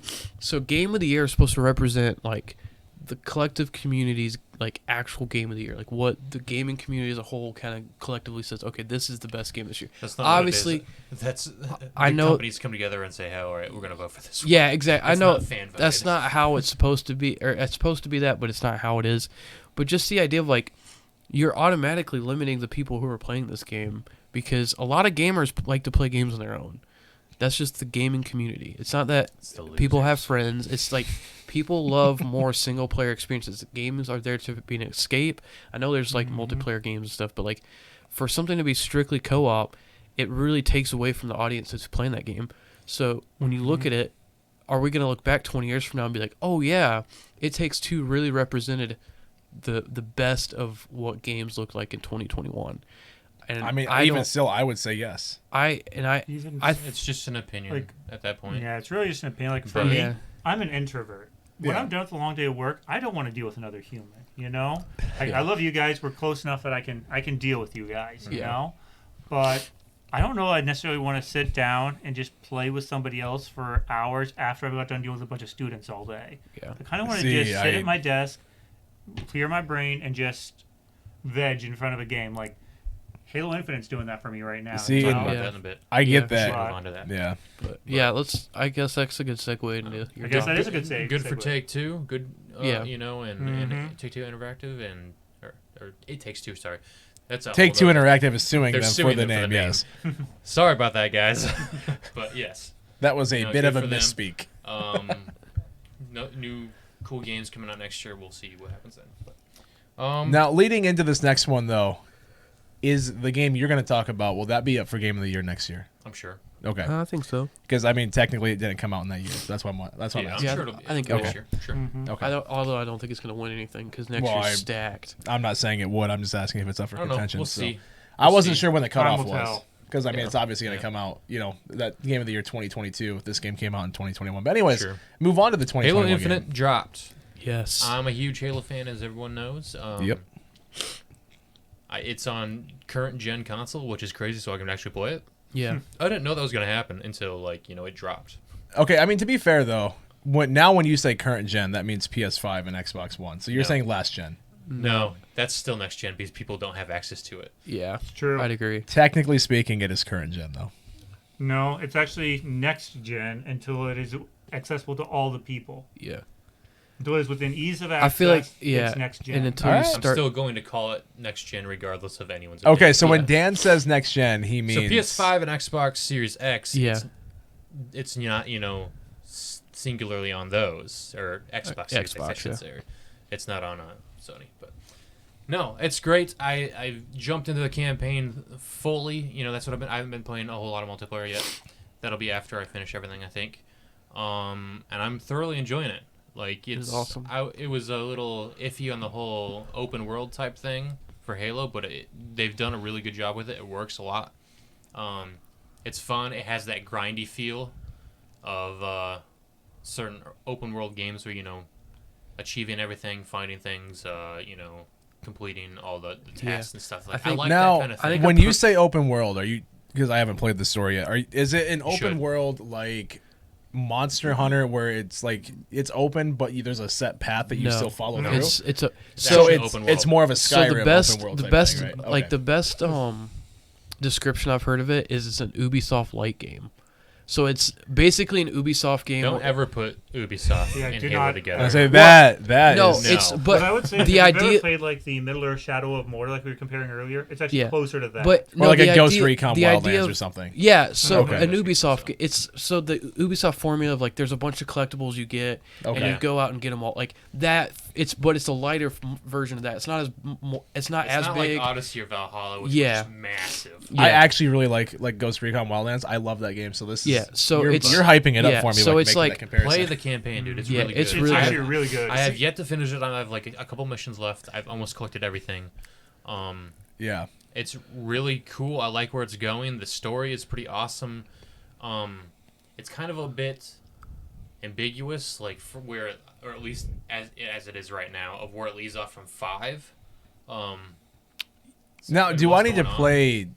Game of the Year is supposed to represent like the collective community's like actual Game of the Year, like what the gaming community as a whole kind of collectively says. Okay, this is the best game this year. That's not Obviously, what it is. That's I the know- companies come together and say, "Hey, all right, we're gonna vote for this." one." Yeah, exactly. I That's know not fan that's voted. not how it's supposed to be, or it's supposed to be that, but it's not how it is. But just the idea of like you're automatically limiting the people who are playing this game because a lot of gamers like to play games on their own. That's just the gaming community. It's not that It's the people have losers. friends. It's like people love more single player experiences. Games are there to be an escape. I know there's like multiplayer games and stuff, but like for something to be strictly co-op, it really takes away from the audience that's playing that game. So when you look at it, are we going to look back 20 years from now and be like, oh yeah, It Takes Two really represented the best of what games look like in 2021? And I mean, I even don't- still, I would say yes. Even I It's just an opinion Like, at that point. yeah, it's really just an opinion. Like for But- me, Yeah. I'm an introvert. When Yeah. I'm done with a long day of work, I don't want to deal with another human. You know, like, Yeah. I love you guys. We're close enough that I can deal with you guys. You Yeah. know, but I don't know. I necessarily want to sit down and just play with somebody else for hours after I've got done dealing with a bunch of students all day. Yeah. I kind of want to See, just sit I- at my desk, clear my brain, and just veg in front of a game. Like Halo Infinite's doing that for me right now. See, you Talk know? about Yeah. that in a bit. I Yeah, get for that. Should sure. move on to that. Yeah. But yeah, let's. I guess that's a good segue into your I guess that topic. is a good segue. Good for Take Two. Good, Yeah. you know, and Mhm. Take Two Interactive and or It Takes Two. Sorry, that's a Take whole Two nother- Interactive is suing They're them suing for the them for name. the name. Yes, Sorry about that, guys. But yes, that was a No, bit good of a for them. misspeak. No, new cool games coming out next year. We'll see what happens then. But, Now, leading into this next one, though, is the game you're going to talk about. Will that be up for Game of the Year next year? I'm sure. Okay, I think so. because I mean, technically, it didn't come out in that year. So that's why I'm. That's why I'm Yeah, I'm asking. Yeah, sure it'll be I think next okay. year. Sure. Mhm. Okay, Although I don't think it's going to win anything because next Well, year's I- stacked. I'm not saying it would. I'm just asking if it's up for I don't know. contention. We'll so. see. I wasn't see. sure when the Time cutoff will was. tell. Because, I mean, Yeah. it's obviously going to come out, you know, that Game of the Year 2022. This game came out in 2021. But anyways, Sure. move on to the 2021 Halo Infinite game. dropped. Yes. I'm a huge Halo fan, as everyone knows. Yep. It's on current gen console, which is crazy, so I can actually play it. yeah. I didn't know that was going to happen until, like, it dropped. Okay, I mean, to be fair, though, when you say current gen, that means PS5 and Xbox One. So you're No. saying last gen. No, that's still next gen because people don't have access to it. Yeah. True. I'd agree. Technically speaking, it is current gen, though. No, it's actually next gen until it is accessible to all the people. Yeah. Until it is within ease of I access. feel like yeah. it's next gen. And until Alright. you I'm start. still going to call it next gen regardless of anyone's Okay, opinion. so when Yeah. Dan says next gen, he means... So PS5 and Xbox Series X, Yeah. it's not, singularly on those, or Xbox Series X, I Xbox, should yeah. say. It's not on Sony, but... No, it's great. I jumped into the campaign fully. That's what I haven't been playing a whole lot of multiplayer yet. That'll be after I finish everything, I think. And I'm thoroughly enjoying it. Like, it's awesome. It was a little iffy on the whole open world type thing for Halo, but they've done a really good job with it. It works a lot. It's fun. It has that grindy feel of certain open world games where, achieving everything, finding things, completing all the tasks and stuff. Like, I think- like Now, that kind of I thing. think when you say open world, are you... Because I haven't played the story yet. Is it an open should. world like Monster Hunter where it's like it's open, but there's a set path that you No. still follow No. through? It's a So actually it's open world. it's more of a so Skyrim the best open world the type best thing, right? like Okay. the best description I've heard of it is it's an Ubisoft light game. So it's basically an Ubisoft game. Don't where- ever put Ubisoft Yeah, and do Halo not- together. I say that No, is- it's No. but I would say the if you've ever idea played like the Middle Earth Shadow of Mordor, like we were comparing earlier, it's actually Yeah. closer to that. but or no, like the a Ghost idea- Recon the Wildlands idea of- or something. Yeah, so Okay. an Ubisoft, it's so the Ubisoft formula of like there's a bunch of collectibles you get, Okay. and you go out and get them all like that. But it's a lighter version of that. It's not as it's not It's as not big. like Odyssey or Valhalla, which Yeah. was just massive. Yeah. I actually really like Ghost Recon Wildlands. I love that game. So this Yeah, is so you're, it's- you're hyping it up yeah, for me. so like it's making like- that comparison. Play the campaign, dude. It's Yeah, really it's good. it's really actually good. really good. I have yet to finish it. I have like a couple missions left. I've almost collected everything. yeah. It's really cool. I like where it's going. The story is pretty awesome. It's kind of a bit ambiguous, like for where, or at least as it is right now, of where it leads off from 5. So Now, do I what's need to going on? play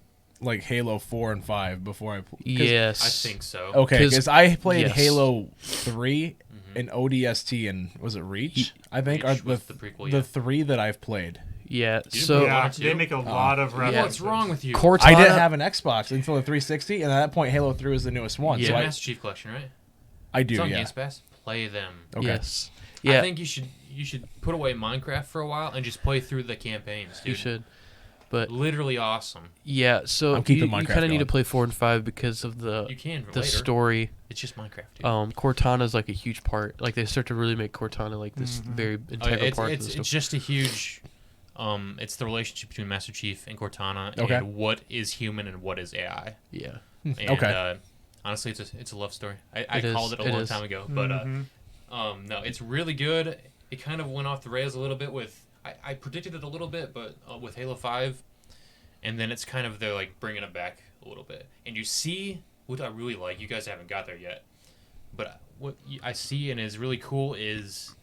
like Halo 4 and 5 before I? Yes, I think so. Okay, 'Cause- because I played yes. Halo 3 and ODST and was it Reach? I think Reach are was the prequel, the yeah. 3 that I've played. Yeah, You so didn't yeah, want to? they make a lot of references. What's wrong with you? Cortana, I didn't have an Xbox until the 360, and at that point, Halo 3 was the newest one. Yeah, So Master Chief Collection, right? I It's do, on yeah. Games Pass. Play them. Okay. Yes, I yeah, think you should put away Minecraft for a while and just play through the campaigns, dude. you should. But Literally awesome. yeah, so I'm keeping you Minecraft kind of need to going. play 4 and 5 because of You can for the later. story. It's just Minecraft, dude. Cortana's like a huge part. Like they start to really make Cortana like this very Oh, integral part of the it's story. just a huge. It's the relationship between Master Chief and Cortana, Okay. and what is human and what is AI. Yeah, And, Okay. Honestly, it's a love story. I It called is, it a it long is. time ago, but no, it's really good. It kind of went off the rails a little bit with. I predicted it a little bit, but with Halo 5, and then it's kind of they're like bringing it back a little bit, and you see what I really like. You guys haven't got there yet, but what I see and is really cool is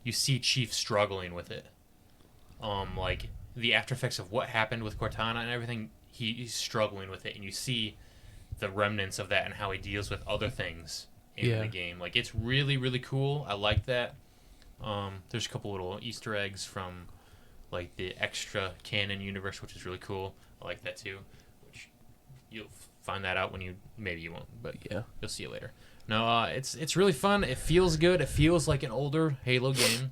you see Chief struggling with it. Like the after effects of what happened with Cortana and everything, he's struggling with it, and you see the remnants of that and how he deals with other things in the game. Like, it's really, really cool. I like that. There's a couple little Easter eggs from like the extra canon universe, which is really cool. I like that too. Which you'll find that out when maybe you won't, but you'll see it later. No, it's really fun. It feels good. It feels like an older Halo game.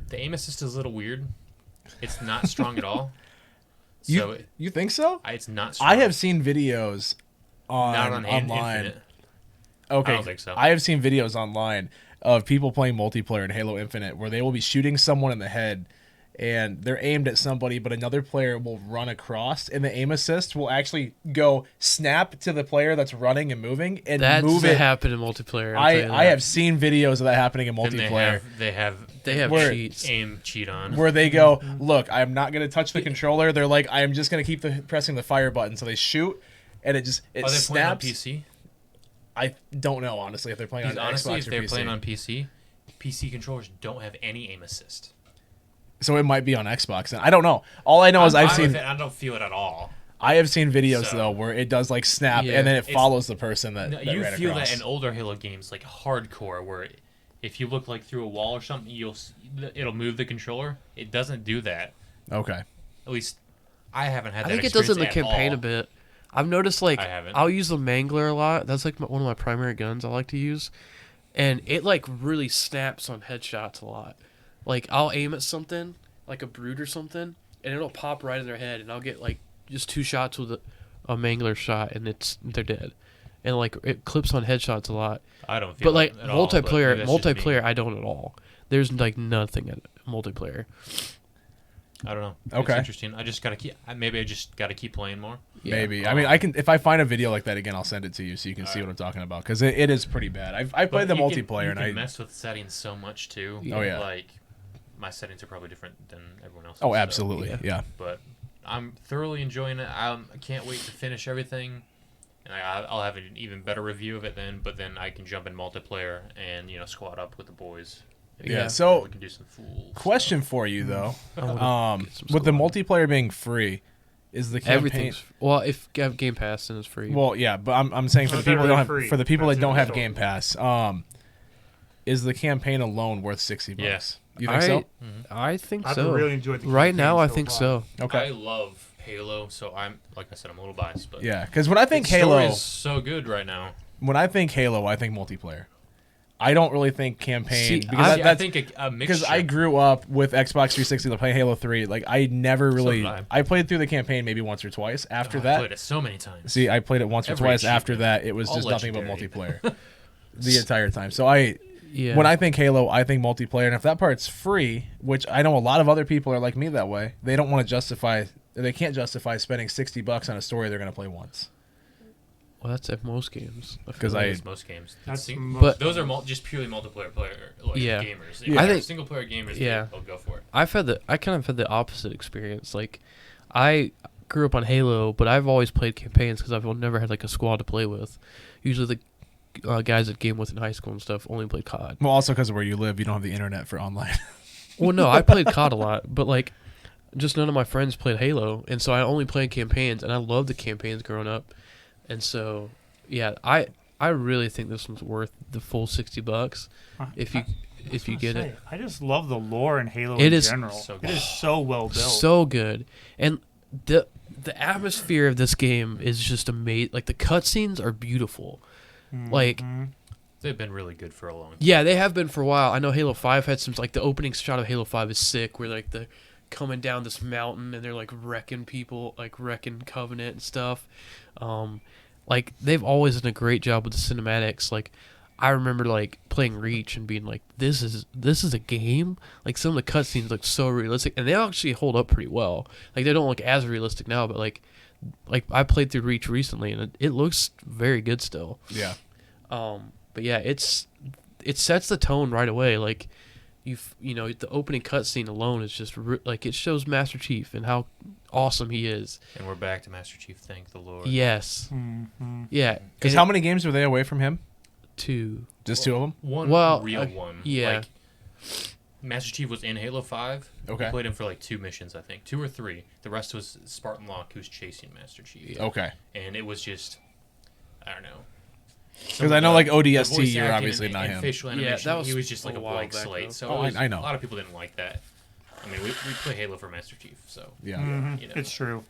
The aim assist is a little weird. It's not strong at all. So you think so? It's not strong. I have seen videos not on online. Infinite. Okay, I don't think so. I have seen videos online of people playing multiplayer in Halo Infinite where they will be shooting someone in the head and they're aimed at somebody, but another player will run across, and the aim assist will actually go snap to the player that's running and moving and move it. That happened in multiplayer. I have seen videos of that happening in Then multiplayer. They have cheats. aim cheat on. Where they go, look, I'm not going to touch the controller. They're like, I am just going to keep pressing the fire button. So they shoot, and it Are they snaps. playing on PC? I don't know, honestly, if they're playing on Honestly, Xbox if or they're PC. playing on PC controllers don't have any aim assist. So it might be on Xbox. And I don't know. All I know is I've fine seen. with it. I don't feel it at all. I have seen videos though where it does like snap, and then it follows the person that You ran feel across. that in older Halo games, like hardcore, where if you look like through a wall or something, it'll move the controller. It doesn't do that. Okay. At least I haven't had that I think it does in the experience at campaign all. a bit. I've noticed like I haven't. I'll use the Mangler a lot. That's like one of my primary guns I like to use, and it like really snaps on headshots a lot. Like I'll aim at something like a Brood or something, and it'll pop right in their head, and I'll get like just 2 shots with a Mangler shot, and they're dead. And like it clips on headshots a lot. I don't feel But like it at all, but maybe multiplayer, that's just me. I don't at all. There's like nothing in multiplayer. I don't know. Okay. It's interesting. I just gotta keep playing more. Yeah. Maybe. I mean, I can if I find a video like that again, I'll send it to you so you can see what I'm talking about because it is pretty bad. I But played the you multiplayer you and can I. mess with settings so much too. Oh, yeah. Like my settings are probably different than everyone else's. Oh, so- absolutely. Yeah. But I'm thoroughly enjoying it. I can't wait to finish everything, and I'll have an even better review of it then. But then I can jump in multiplayer and squad up with the boys. Yeah, so we can do some fool Question for you though, I wanna get some with the squad. multiplayer being free, is the campaign? Everything's if you have Game Pass, then it's free. Well, yeah, but I'm saying for Oh, the people they're that don't free. have, for the people That's that don't in have the Game Pass, is the campaign alone worth $60? Yes. You think so? I think I've so. really enjoyed the Right now, I campaign think far. so. Okay. I love Halo, so I'm like I said, I'm a little biased, but Yeah, because when I think the story Halo, is so good right now. when I think Halo, I think multiplayer. I don't really think campaign See, because I that's think a mixture. because I grew up with Xbox 360 to play Halo 3. Like I never really, did I. I played through the campaign maybe once or twice. After I that, played it so many times. see, I played it once or Every twice. After achievement. that, it was All just nothing but legendary. multiplayer the entire time. So Yeah. when I think Halo, I think multiplayer. And if that part's free, which I know a lot of other people are like me that way, they don't want to justify. They can't justify spending $60 on a story they're going to play once. Well, that's at most games. I feel 'Cause like. I- It's most games. That's Sing- most- But- those are just purely multiplayer player Yeah. gamers. If Yeah. I they're think- single player gamers, Yeah. they'll go for it. I kind of had the opposite experience. Like, I grew up on Halo, but I've always played campaigns because I've never had like a squad to play with. Usually the guys that game with in high school and stuff only played COD. Well, also because of where you live, you don't have the internet for online. Well, no, I played COD a lot, but like, just none of my friends played Halo, and so I only played campaigns, and I loved the campaigns growing up, and so yeah, I really think this one's worth the full $60 if you get it. I just love the lore in Halo It in is general. so It good. is so well built. So good, and the atmosphere of this game is just amazing. Like the cutscenes are beautiful. Like They've been really good for a long time. yeah, they have been for a while. I know Halo 5 had some like the opening shot of Halo 5 is sick, where like the coming down this mountain and they're like wrecking people, like wrecking Covenant and stuff. Like they've always done a great job with the cinematics. Like I remember like playing Reach and being like, this is a game. Like some of the cutscenes look so realistic, and they actually hold up pretty well. Like they don't look as realistic now, but like I played through Reach recently, and it looks very good still. Yeah. But yeah, it sets the tone right away. Like you know, the opening cutscene alone is just like it shows Master Chief and how awesome he is. And we're back to Master Chief. Thank the Lord. Yes. Mm-hmm. Yeah. Because how many games were they away from him? 2. Just 2 of them? One Well, real one. yeah. Like, Master Chief was in Halo 5. Okay. We played him for like 2 missions, I think. 2 or 3. The rest was Spartan Locke, who's chasing Master Chief. Okay. And it was just, I don't know. Because I know, like, the ODST, voice you're acting obviously and, not and him. facial Yeah, animation, that was he was just like a a while blank back, slate. though. So Oh, it was, I know. a lot of people didn't like that. I mean, we play Halo for Master Chief, so. Yeah. Mm-hmm. You know. It's true.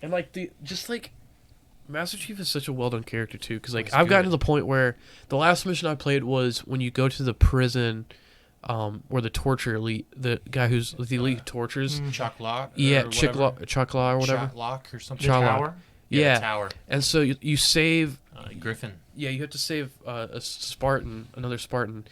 And like Master Chief is such a well done character too, because like He's I've gotten good. to the point where the last mission I played was when you go to the prison, where the torture elite, the guy who's the elite tortures, Chuck Locke? yeah, or Chikla or whatever. Shot Locke or something? Shot Locke. Tower. Yeah. The tower. And so you save, Griffin. yeah, you have to save a Spartan, another Spartan,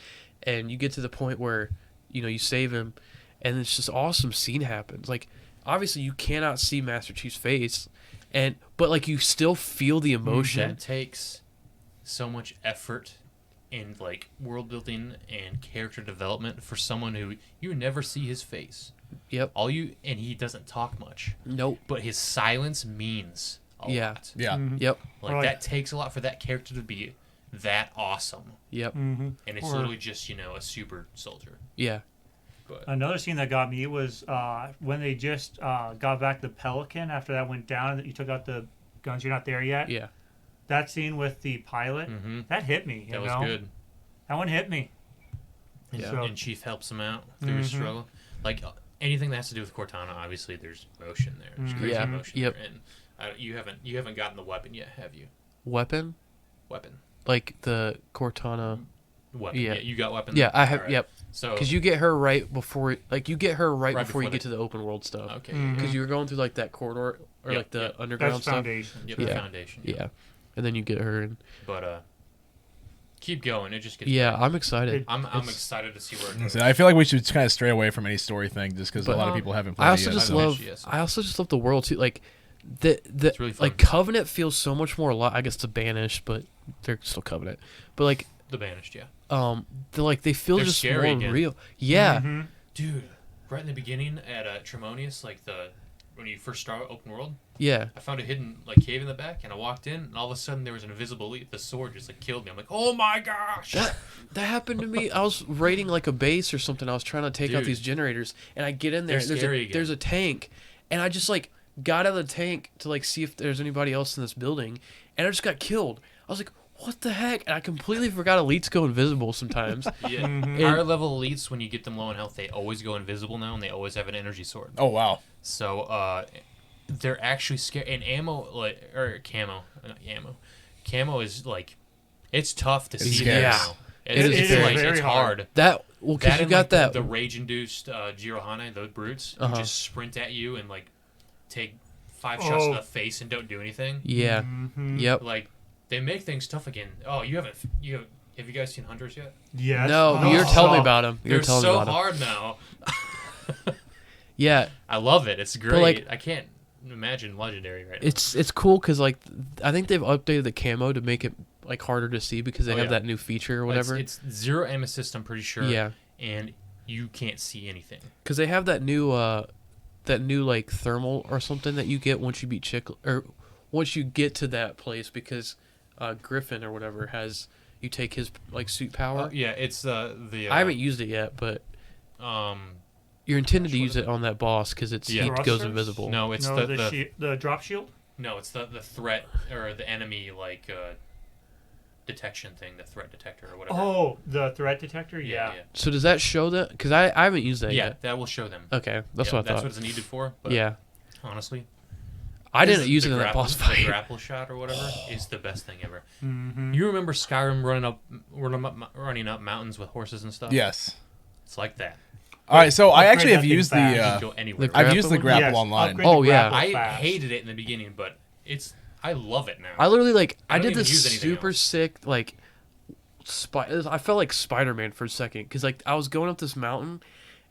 and you get to the point where you know you save him, and it's just awesome scene happens. Like obviously you cannot see Master Chief's face, but like you still feel the emotion. That takes so much effort in like world building and character development for someone who you never see his face. Yep. And he doesn't talk much, Nope. but his silence means a Yeah. lot. Yeah. Yep. Like Or, like- that takes a lot for that character to be that awesome, Yep. Mm-hmm. and it's Or- literally just a super soldier. Yeah. But Another scene that got me was when they just got back the Pelican after that went down and you took out the guns. You're not there yet. Yeah. That scene with the pilot, Mhm. that hit me. You that was know? good. That one hit me. And, Yeah. So- and Chief helps him out through his Mhm. struggle. Like anything that has to do with Cortana, obviously there's emotion there. There's crazy Yeah. emotion Yep. there. And you haven't gotten the weapon yet, have you? Weapon, Weapon. like the Cortana. Weapon. Yeah. Yeah, you got weapon. Yeah, I have. Alright. Yep. So Because you get her right before, right Right before you before get to the open world stuff. okay. Mhm. Because you were going through like that corridor or Yep, like the yep. underground That's stuff. foundation. Yep, Yeah. the foundation. Yeah. And then you get her, and But keep going. It just gets yeah, better. I'm excited. I'm It's- excited to see where it goes. So I feel like we should kind of stray away from any story thing just because a But- lot of people haven't played I it also yet. just so- love. Yes. I also just love the world too. Like the It's really fun. like Covenant feels so much more alive. I guess the Banished, but they're still Covenant. But like The Banished, yeah. they feel They're just scary more again. real. Yeah. Mhm. Dude, right in the beginning at Tremonius, like when you first start open world, Yeah. I found a hidden like cave in the back, and I walked in, and all of a sudden there was an invisible elite. The sword just like killed me. I'm like, oh my gosh! That happened to me. I was raiding like a base or something. I was trying to take out Dude. these generators, and I get in there. They're And scary again. there's a tank, and I just like got out of the tank to like see if there's anybody else in this building, and I just got killed. I was like, what the heck? And I completely forgot elites go invisible sometimes. Yeah. Mhm. Higher level elites, when you get them low in health, they always go invisible now, and they always have an energy sword. Oh, wow. So they're actually scary. And ammo, camo is like, it's tough to see scary. that Yeah. now. It is It's very, like, very it's hard. That well, because you and, got like, that. the rage-induced Jirohane, those brutes, who Uh-huh. just sprint at you and like take 5 shots Oh. to the face and don't do anything. Yeah. Mhm. Yep. Like they make things tough again. Oh, have you guys seen Hunters yet? Yes. No, Oh. you're telling me about them. You're They're telling so me about them. hard now. Yeah. I love it. It's great. like- I can't imagine legendary right It's cool because like I think they've updated the camo to make it like harder to see because they Oh, have yeah. that new feature or now. whatever. It's zero aim assist, I'm pretty sure. Yeah. And you can't see anything. Because they have that new like thermal or something that you get once you beat or once you get to that place because Griffin or whatever has you take his like suit power. Yeah, it's the I haven't used it yet, but um you're intended to Gosh, what use is it on that boss because Yeah. he goes Thrusters? invisible. no, it's No, the the drop shield. no, it's the threat or the enemy like detection thing, the threat detector or whatever. Oh, the threat detector. yeah. Yeah. So does that show that? Because I haven't used that Yeah, yet. that will show them. Okay, that's Yeah, what I That's thought. what it's needed for. But Yeah, honestly, I didn't the use it in that grapple- boss The fight. grapple shot or whatever is the best thing ever. Mm-hmm. You remember Skyrim running up mountains with horses and stuff? Yes. It's like that. All right, so I Upgrade actually have that thing used fast. You the. can go anywhere. the I've used the grapple grapple Yes, online. upgrade Oh, the yeah. grapple I fast. hated it in the beginning, but I love it now. I literally like I I don't did even this use anything super else. sick I felt like Spider-Man for a second because like I was going up this mountain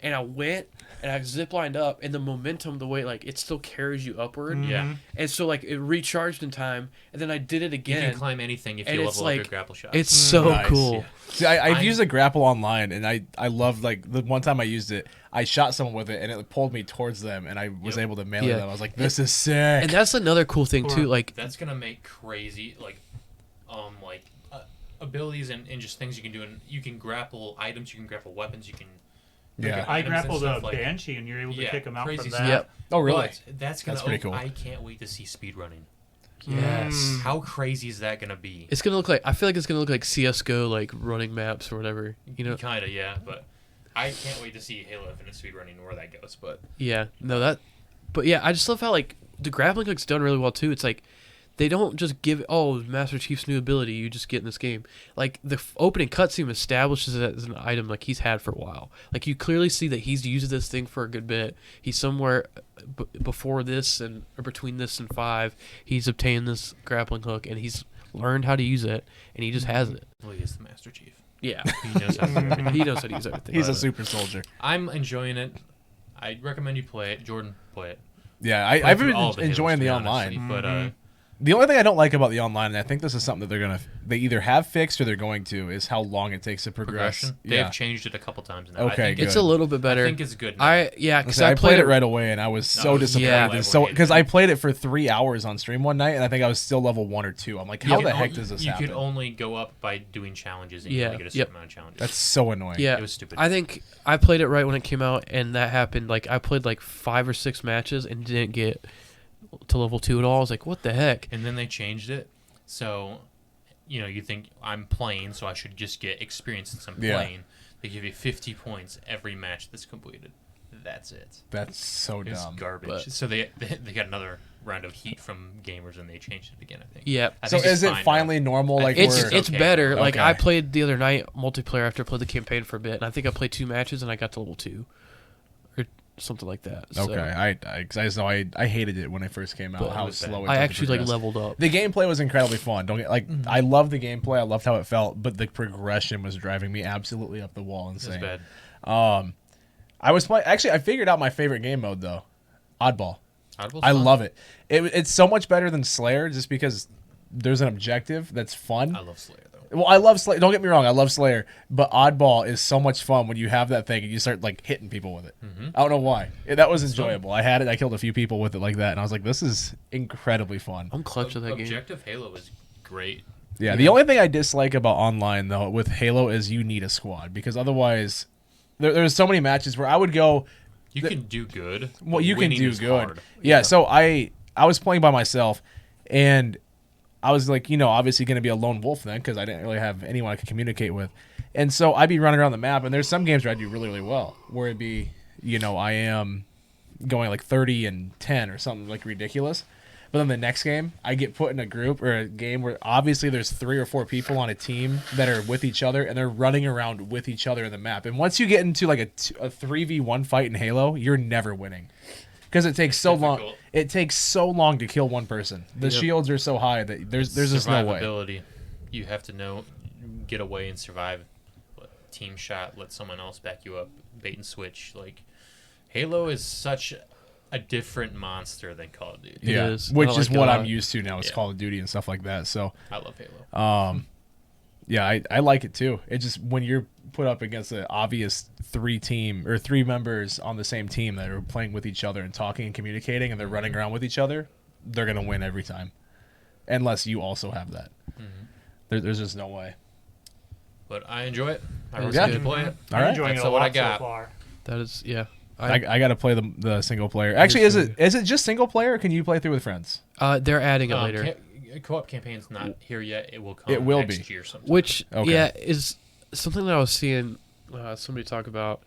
and I went and I ziplined up, and the momentum, the way like it still carries you upward. Yeah. And so like it recharged in time, and then I did it You again. can climb anything if and you it's level up your like- grapple shot. It's so Nice. cool. Yeah. See, I've I'm- used a grapple online, and I love like the one time I used it, I shot someone with it, and it pulled me towards them, and I was Yep. able to melee Yeah. them. I was like, this is sick. And that's another cool thing too. Like That's gonna make crazy abilities and just things you can do. And you can grapple items, you can grapple weapons, you can. Yeah. I items and grappled a stuff like- banshee, and you're able to Yeah, kick them out crazy from stuff. that. Yep. Oh, really? But that's gonna. That's pretty cool. I can't wait to see speedrunning. yes. How crazy is that gonna be? It's gonna look like I feel like it's gonna look like CS:GO, like running maps or whatever. You know? Kinda, yeah. But I can't wait to see Halo Infinite speedrunning and where that goes. But Yeah. No, that. But yeah, I just love how like the grappling hook's done really well too. It's like they don't just give Master Chief's new ability you just get in this game. Like the opening cutscene establishes it as an item like he's had for a while. Like you clearly see that he's used this thing for a good bit. He's somewhere before this or between this and 5. He's obtained this grappling hook and he's learned how to use it and he just has it. well, he is the Master Chief. Yeah. He knows how to do everything. He knows how to use everything. He's a super soldier. I'm enjoying it. I recommend you play it. Jordan, play it. Yeah, Play I've through been all of the Halos, enjoying to be the honest, online. But The only thing I don't like about the online, and I think this is something that they either have fixed or they're going to, is how long it takes to progress. progression, Yeah. they've changed it a couple times now. Okay, I think good. It's a little bit better. I think it's good now. Because I played it right away, and I was so Oh, disappointed. yeah. And so because I played it for 3 hours on stream one night, and I think I was still level 1 or 2. I'm like, how You the can heck o- does this You happen? could only go up by doing challenges, and you Yeah, only get a certain yep. amount of challenges. That's so annoying. Yeah, It was stupid. I think I played it right when it came out, and that happened. Like I played like 5 or 6 matches and didn't get to level 2 at all. I was like, what the heck? And then they changed it, so you think I'm playing, so I should just get experience since I'm Yeah. playing. They give you 50 points every match that's completed. That's it. That's so It's dumb. garbage. But- So they got another round of heat from gamers, and they changed it again. I think. Yeah. I So think it's is it fine finally now. normal? Like It's where, it's okay. better. Like Okay. I played the other night multiplayer after I played the campaign for a bit, and I think I played 2 matches and I got to level 2 or something like that. So okay? Cause I just know I hated it when it first came out. But How it was bad. slow it I took to actually like progress. leveled up. The gameplay was incredibly fun. Don't get Mm-hmm. I love the gameplay. I loved how it felt, but the progression was driving me absolutely up the wall. It's Insane. bad. I was playing. Actually, I figured out my favorite game mode though. Oddball. Audible's I fun. love it. It's so much better than Slayer, just because there's an objective that's fun. I love Slayer though. Well, I love Slayer. Don't get me wrong, I love Slayer, but Oddball is so much fun when you have that thing and you start like hitting people with it. I don't know why. That was enjoyable. I had it. I killed a few people with it like that, and I was like, "This is incredibly fun." I'm clutch with that game. Objective Halo is great. Yeah. The only thing I dislike about online though with Halo is you need a squad because otherwise, there's so many matches where I would go. You can do good. Well, but you can winning do is good. hard. Yeah. So I was playing by myself, and I was like, obviously going to be a lone wolf then because I didn't really have anyone I could communicate with, and so I'd be running around the map, and there's some games where I do really really well, where it'd be, I am going like 30-10 or something like ridiculous. But then the next game, I get put in a group or a game where obviously there's 3 or 4 people on a team that are with each other and they're running around with each other in the map. And once you get into like a 3v1 fight in Halo, you're never winning because it takes so long. difficult. It takes so long to kill one person. The Yep. shields are so high that there's just no way. Survivability. You have to get away and survive. Team shot, let someone else back you up, bait and switch. Like Halo is such a different monster than Call of Duty. It Yeah, is. which I is like it what a I'm lot. used to now. Is Yeah. Call of Duty and stuff like that. So I love Halo. yeah, I like it too. It just when you're put up against an obvious 3 members on the same team that are playing with each other and talking and communicating and they're running around with each other, they're gonna win every time, unless you also have that. There's just no way. But I enjoy it. I It is recommend good. you play it. All I'm right. enjoying That's it a what I lot so got. far. That is I got to play the single player. Actually, is is it just single player or can you play through with friends? they're adding it later. Co-op campaign's not here yet. It will come. It will next be. year sometime. Which Okay. yeah is something that I was seeing somebody talk about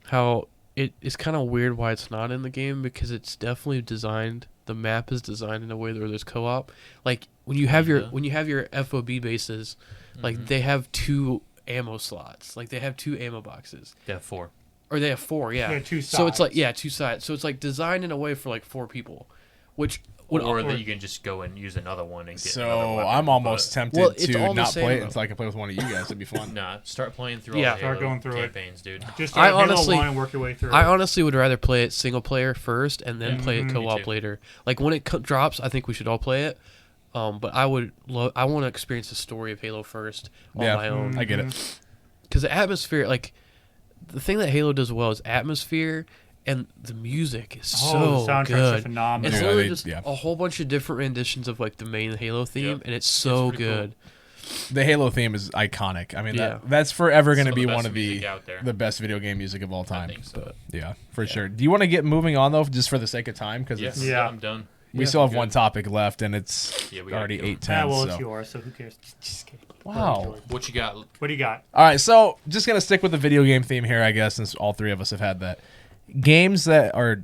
how it is kind of weird why it's not in the game because it's definitely designed. The map is designed in a way where there's co-op. Like when you have Kinda. your FOB bases, like they have 2 ammo slots. Like they have 2 ammo boxes. They have 4. Or they have 4, yeah. Yeah, 2 So it's like sides. 2 sides. So it's like designed in a way for like 4 people, which or that you can just go and use another one and get another So weapon, I'm almost but- tempted Well, it's to all the not same, play it though. until I can play with one of you guys. It'd be fun. Nah, start playing through Yeah. all the Start Halo going through it. campaigns, dude. Just I start honestly- Halo 1 and work your way through. I honestly would rather play it single player first and then play it Me co-op too. later. Like when it drops, I think we should all play it. But I would I want to experience the story of Halo first on Yeah. my own. I get it. Because the atmosphere, like the thing that Halo does well is atmosphere, and the music is the so soundtracks are good. phenomenal. It's Yeah, literally they- just yeah. a whole bunch of different renditions of like the main Halo theme, Yep. and it's so pretty cool. good. The Halo theme is iconic. I mean, Yeah. that's forever going to Some of be the one best of the music out there. the best video game music of all I time. think so. Yeah, for sure. Do you want to get moving on though, just for the sake of time? Because Yes, Yeah. I'm done. we Yeah, still have good. one topic left, and it's Yeah, we gotta already go. 8:10. Yeah, well, so. it's yours, so who cares? Just kidding. Wow. What you got? What do you got? All right, so just gonna stick with the video game theme here, I guess, since all three of us have had that. Games that are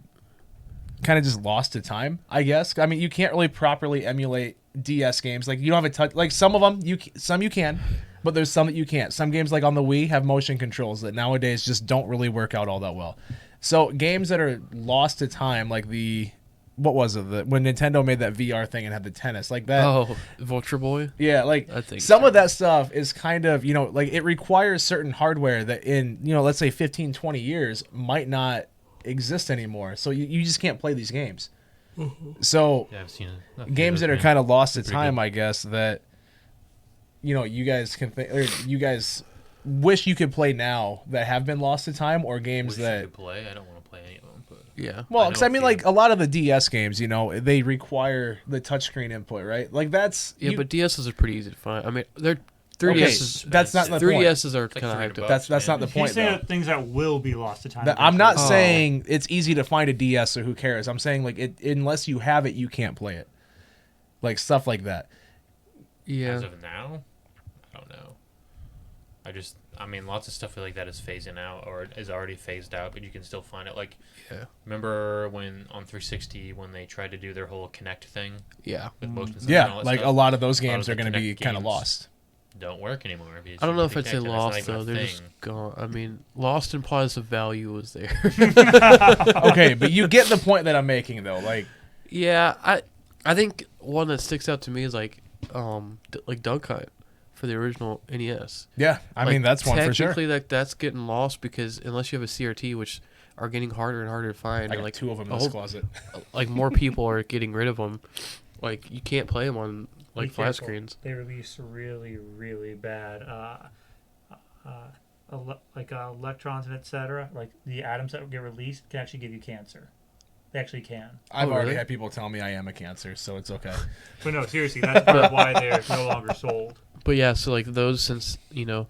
kind of just lost to time, I guess. I mean, you can't really properly emulate DS games. Like you don't have a touch. Like some of them, some you can, but there's some that you can't. Some games, like on the Wii, have motion controls that nowadays just don't really work out all that well. So games that are lost to time, like what was it? When Nintendo made that VR thing and had the tennis, like that. Oh, Vulture Boy. Yeah, like I think some so. of that stuff is kind of, like it requires certain hardware that in, let's say 15, 20 years might not exist anymore. So you just can't play these games. So Yeah, I've seen it. games that are kind of lost to time, I guess, that, you guys can think, or you guys wish you could play now that have been lost to time, or games Wish you that, could play. I don't want to play any of them, but Yeah. well, I because know I a mean, few. like a lot of the DS games, they require the touchscreen input, right? Like that's, Yeah, but DSs are pretty easy to find. I mean, they're 3DSs. that's not the point. 3DSs are like kind of 300 hyped up. bucks. That's not the He's point, saying though. things that will be lost to time. I'm not Oh. saying it's easy to find a DS, so who cares? I'm saying like unless you have it, you can't play it. Like stuff like that. Yeah. as of now, I don't know. I mean, lots of stuff like that is phasing out or is already phased out, but you can still find it. Like, Yeah. remember when on 360 when they tried to do their whole Connect thing Yeah. with motion sensor and Yeah, all that like stuff? a lot of those A lot games of are the going to be Kinect kind of games lost. don't work anymore. If you I don't know if use I'd say Kinect, and it's not lost even a though. They're thing. just gone. I mean, lost implies the value was there. Okay, but you get the point that I'm making, though. Like, Yeah, I think one that sticks out to me is like Duck Hunt for the original NES. yeah, I mean that's one for sure. Technically, that's getting lost because unless you have a CRT, which are getting harder and harder to find, I and got like two of them in a this whole- closet. like more people are getting rid of them. Like you can't play them on like Be flat careful. screens. They release really, really bad, electrons and etc. Like the atoms that get released can actually give you cancer. They actually can. I've Oh, already really? had people tell me I am a cancer, so it's okay. But no, seriously, that's part of why they're no longer sold. But yeah, so like those, since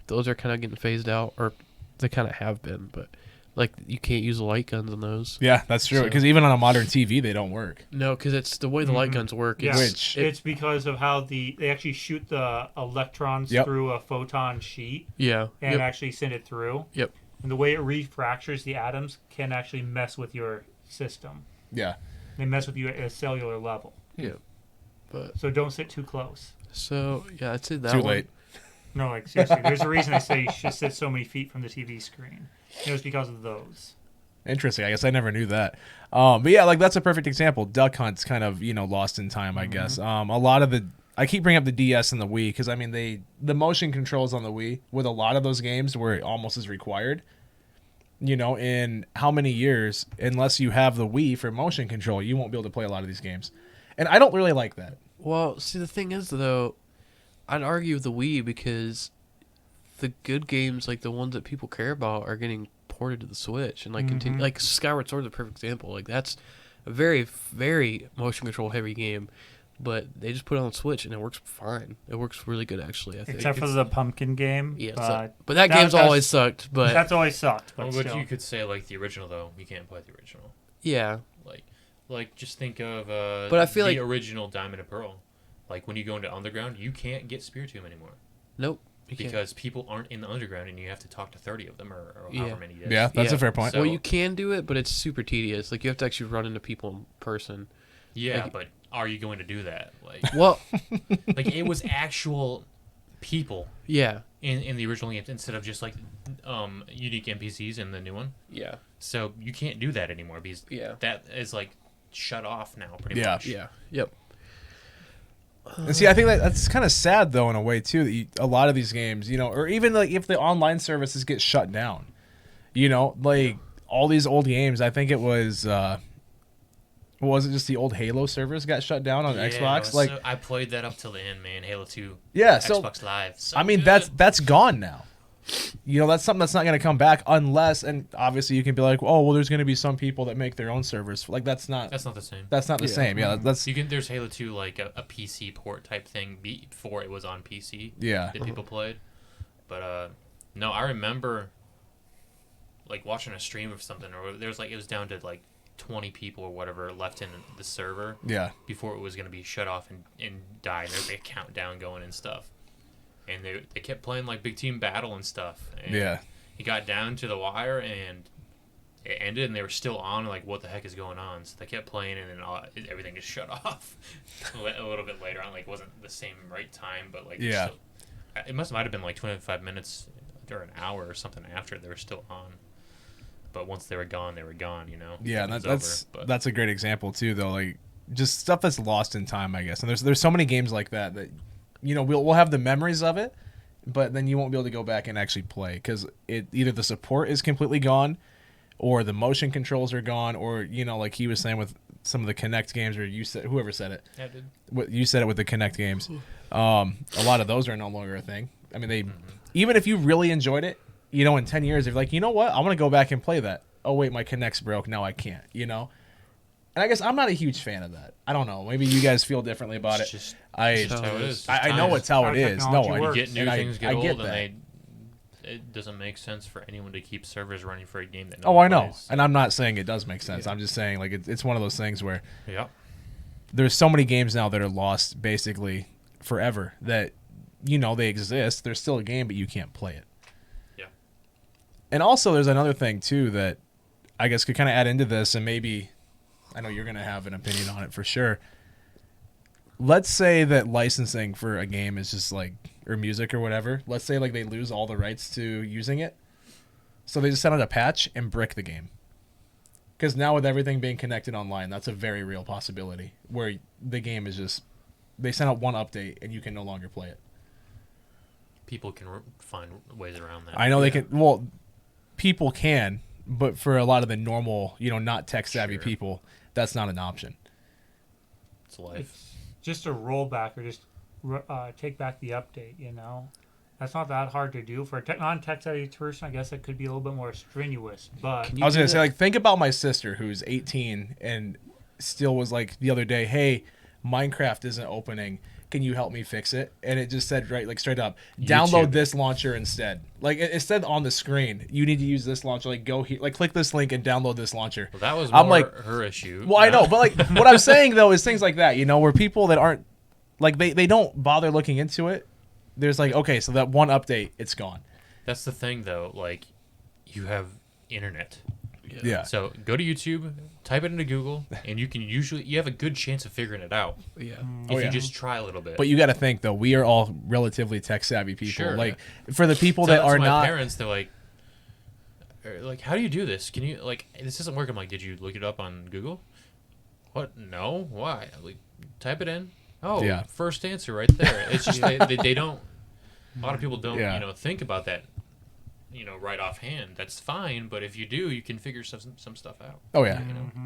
those are kind of getting phased out, or they kind of have been, but like you can't use light guns on those. Yeah, that's true. So- Because even on a modern TV, they don't work. No, because it's the way the light Mhm. guns work. Yeah, It's, Which- it's because of how they actually shoot the electrons Yep. through a photon sheet yeah, and yep, actually send it through. Yep. And the way it refractures the atoms can actually mess with your system. Yeah. They mess with you at a cellular level. but So don't sit too close. so yeah, I'd say that Too one. late. No, like seriously, there's a reason I say you should sit so many feet from the TV screen. It was because of those. Interesting. I guess I never knew that. But yeah, like that's a perfect example. Duck Hunt's kind of lost in time, I guess. A lot of I keep bringing up the DS and the Wii because I mean the motion controls on the Wii with a lot of those games where it almost is required. In how many years, unless you have the Wii for motion control, you won't be able to play a lot of these games. And I don't really like that. Well, see, the thing is though, I'd argue with the Wii because the good games, like the ones that people care about, are getting ported to the Switch and like continue. Like Skyward Sword is a perfect example. Like that's a very, very motion control heavy game, but they just put it on the Switch and it works fine. It works really good actually. I think. Except for the pumpkin game. Yeah, but but that game's that's- always sucked. But that's always sucked. But Well, but still. you could say like the original though. You can't play the original. yeah, Like just think of But I feel the like- original Diamond and Pearl. Like when you go into Underground, you can't get Spear Tomb anymore nope. You can't. because people aren't in the Underground, and you have to talk to 30 of them or Yeah. however many it is. Yeah, that's Yeah. a fair point. So- Well, you can do it, but it's super tedious. Like you have to actually run into people in person. Yeah, Like- but are you going to do that? Like, Well, like it was actual people yeah, in the original games instead of just like unique NPCs in the new one. yeah, So you can't do that anymore because yeah. that is like shut off now, pretty Yeah. much. Yeah. Yep. And see, I think that's kind of sad though in a way too. That a lot of these games, or even like if the online services get shut down, like all these old games. I think it was it just the old Halo servers got shut down on Xbox? Like I played that up till the end, man. Halo 2. Yeah, so Xbox Live. So I mean good. that's gone now. That's something that's not going to come back unless, and obviously you can be like, oh well, there's going to be some people that make their own servers. Like that's not the same. That's not the same. Yeah, that's There's Halo 2 like a PC port type thing before it was on PC. Yeah. That people played. But no, I remember like watching a stream of something, or it was down to like 20 people or whatever left in the server. Yeah. Before it was going to be shut off and die. And there's a countdown going and stuff. And they kept playing like Big Team Battle and stuff. And Yeah. He got down to the wire and it ended, and they were still on. Like, what the heck is going on? So they kept playing, and then everything just shut off a little bit later on. Like, it wasn't the same right time, but like, Yeah. it might have been like 25 minutes or an hour or something after they were still on. But once they were gone, Yeah, It was that's a great example too, though. Like just stuff that's lost in time, I guess. And there's so many games like that we'll have the memories of it, but then you won't be able to go back and actually play because either the support is completely gone, or the motion controls are gone, or like he was saying with some of the Kinect games, or whoever said it. Yeah, dude. You said it with the Kinect games. A lot of those are no longer a thing. I mean, even if you really enjoyed it, in 10 years, if you're like, you know what, I want to go back and play that. Oh wait, my Kinect's broke. Now I can't. And I guess I'm not a huge fan of that. I don't know. Maybe you guys feel differently about it. Just how it is. Just I know it's how it is. No, technology I works. get new and things get I old, get and that. it doesn't make sense for anyone to keep servers running for a game that. Oh, I know, plays. and I'm not saying it does make sense. I'm just saying like it's one of those things where Yeah. there's so many games now that are lost basically forever that they exist. They're still a game, but you can't play it. Yeah. And also, there's another thing too that I guess could kind of add into this, and maybe I know you're going to have an opinion on it for sure. Let's say that licensing for a game is just like, or music or whatever. Let's say like they lose all the rights to using it, so they just send out a patch and brick the game. Because now with everything being connected online, that's a very real possibility where the game is just they send out one update and you can no longer play it. People can find ways around that. I know they can. Well, people can, but for a lot of the normal, not tech savvy Sure. people, that's not an option. It's life. Just a rollback or just take back the update, That's not that hard to do. For a non-tech savvy person, I guess it could be a little bit more strenuous. But Can I was do going to say, that? like, think about my sister who's 18 and still was like the other day, hey, Minecraft isn't opening. Can you help me fix it? And it just said, right, like straight up, download YouTube. this launcher instead. Like it said on the screen, you need to use this launcher. Like go here, like click this link and download this launcher. Well, that was I'm more like- her issue. Well, I know, but like what I'm saying though is things like that, where people that aren't like they don't bother looking into it. There's like, okay, so that one update, it's gone. That's the thing, though. Like, you have internet. Yeah. So go to YouTube, type it into Google, and you have a good chance of figuring it out Yeah. if yeah. you just try a little bit. But you got to think though, we are all relatively tech savvy people. Sure. Like for the people Tell that to are my not. parents, they're like, how do you do this? Can you this doesn't work? I'm like, did you look it up on Google? What? No. Why? Like, type it in. Oh, Yeah. first answer right there. It's just they don't. A lot of people don't Yeah. think about that. Right offhand. That's fine, but if you do, you can figure some stuff out. Oh yeah,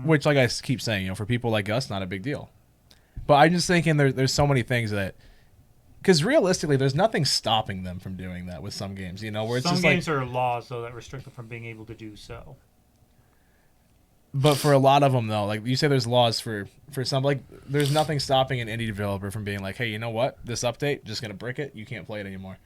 which like I keep saying, for people like us, not a big deal. But I'm just thinking there's so many things that, because realistically, there's nothing stopping them from doing that with some games. Where it's some just games like. are laws though that restrict them from being able to do so. But for a lot of them though, like you say, there's laws for some. Like there's nothing stopping an indie developer from being like, hey, you know what? This update, just gonna brick it. You can't play it anymore.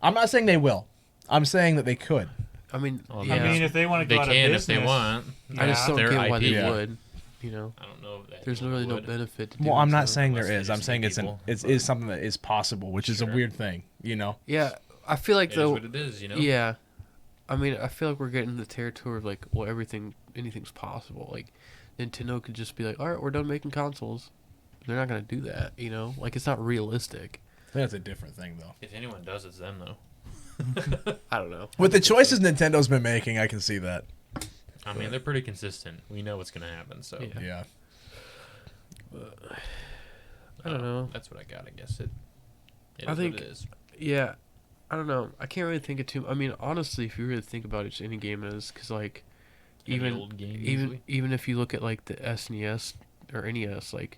I'm not saying they will. I'm saying that they could. I mean, Well, yeah. I mean, if they want to They go out can of if they business, want. I just don't Their get why they IP. Yeah. would. I don't know if that There's anyone really no would. benefit to Well, doing I'm not so. saying there Unless they is. I'm just saying need it's people, it's but- is something that is possible, which is a Sure. weird thing. Yeah, I feel like It is though. what it is, Yeah, I mean, I feel like we're getting the territory of like, well, anything's possible. Like, Nintendo could just be like, all right, we're done making consoles. They're not gonna do that, Like, it's not realistic. I think that's a different thing though. If anyone does, it's them though. I don't know. With the choices Nintendo's been making, I can see that. I mean, they're pretty consistent. We know what's gonna happen. So Yeah. Yeah. I don't know. That's what I got. I guess it I is think- what it is. Yeah, I don't know. I can't really think of too. I mean, honestly, if you really think about it, just any game is because like, Any even old game, usually. even if you look at like the SNES or NES, like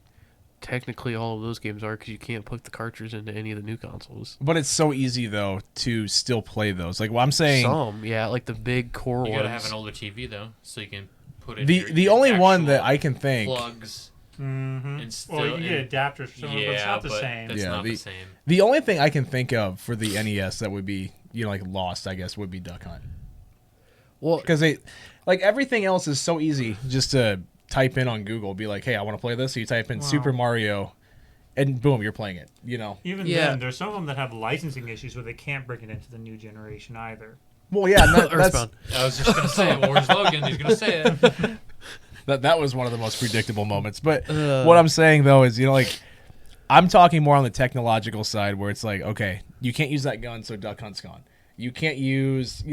technically all of those games are because you can't put the cartridge into any of the new consoles. But it's so easy though to still play those. Like what I'm saying, Some, yeah, like the big core You ones. gotta have an older TV though, so you can put in the only one that actual I can think. plugs. Mm-hmm. And still, Well, you get adapters for some, but it's not the but same. That's Yeah, not the the- same. The only thing I can think of for the NES that would be, like lost, I guess, would be Duck Hunt. Well, Because like everything else is so easy just to type in on Google, be like, hey, I want to play this. So you type in Wow. Super Mario, and boom, you're playing it. Even Yeah. then, there's some of them that have licensing issues where they can't bring it into the new generation either. Well, yeah, that's Earthbound. I was just gonna say it. Where's Logan? He's gonna say it. that was one of the most predictable moments. But Uh. what I'm saying though is, like I'm talking more on the technological side where it's like, okay, you can't use that gun, so Duck Hunt's gone. You can't use,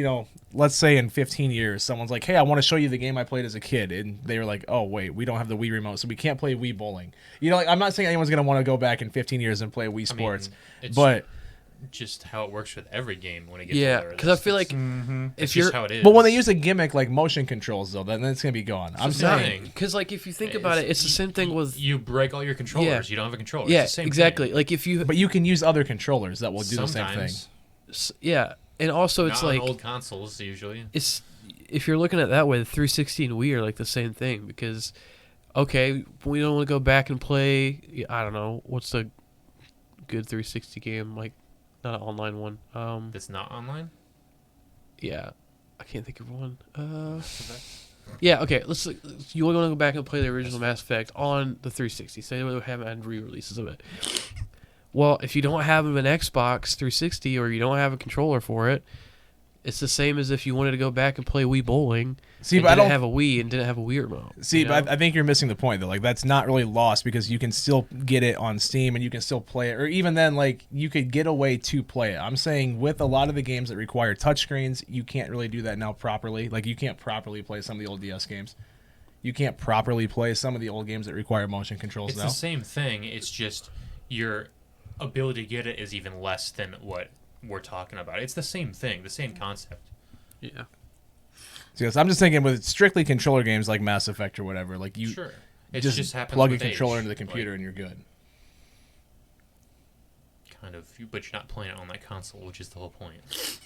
let's say in 15 years, someone's like, hey, I want to show you the game I played as a kid. And they were like, oh, wait, we don't have the Wii remote, so we can't play Wii bowling. Like, I'm not saying anyone's going to want to go back in 15 years and play Wii Sports. it's but just how it works with every game when it gets yeah, older. because I feel like Mm-hmm. it's if you're just how it is. but when they use a gimmick like motion controls, though, then it's going to be gone. I'm It's the saying. same. because like if you think about it, it's the same thing with you break all your controllers. You don't have a controller. yeah, it's the same exactly. Thing. Like if you But you can use other controllers that will do the same thing. Sometimes, yeah, and also it's not like on old consoles usually. it's if you're looking at it that way, the 360 and Wii are like the same thing because okay, we don't want to go back and play. I don't know what's the good 360 game like. Not an online one. That's not online. Yeah, I can't think of one. Yeah, okay. You want to go back and play the original Mass Effect on the 360? Say we haven't had re-releases of it. Well, if you don't have an Xbox 360 or you don't have a controller for it, it's the same as if you wanted to go back and play Wii Bowling. See, and but I didn't don't have a Wii and didn't have a Wii remote. See, you but know? I think you're missing the point, though. Like, that's not really lost because you can still get it on Steam and you can still play it. Or even then, like, you could get a way to play it. I'm saying with a lot of the games that require touchscreens, you can't really do that now properly. Like, you can't properly play some of the old DS games. You can't properly play some of the old games that require motion controls It's now. the same thing. It's just your ability to get it is even less than what we're talking about. It's the same thing, the same concept. Yeah. So, yes, I'm just thinking with strictly controller games like Mass Effect or whatever, like, you Sure. It just happens plug a with controller age. into the computer Like, and you're good. kind of, but you're not playing it on that console, which is the whole point.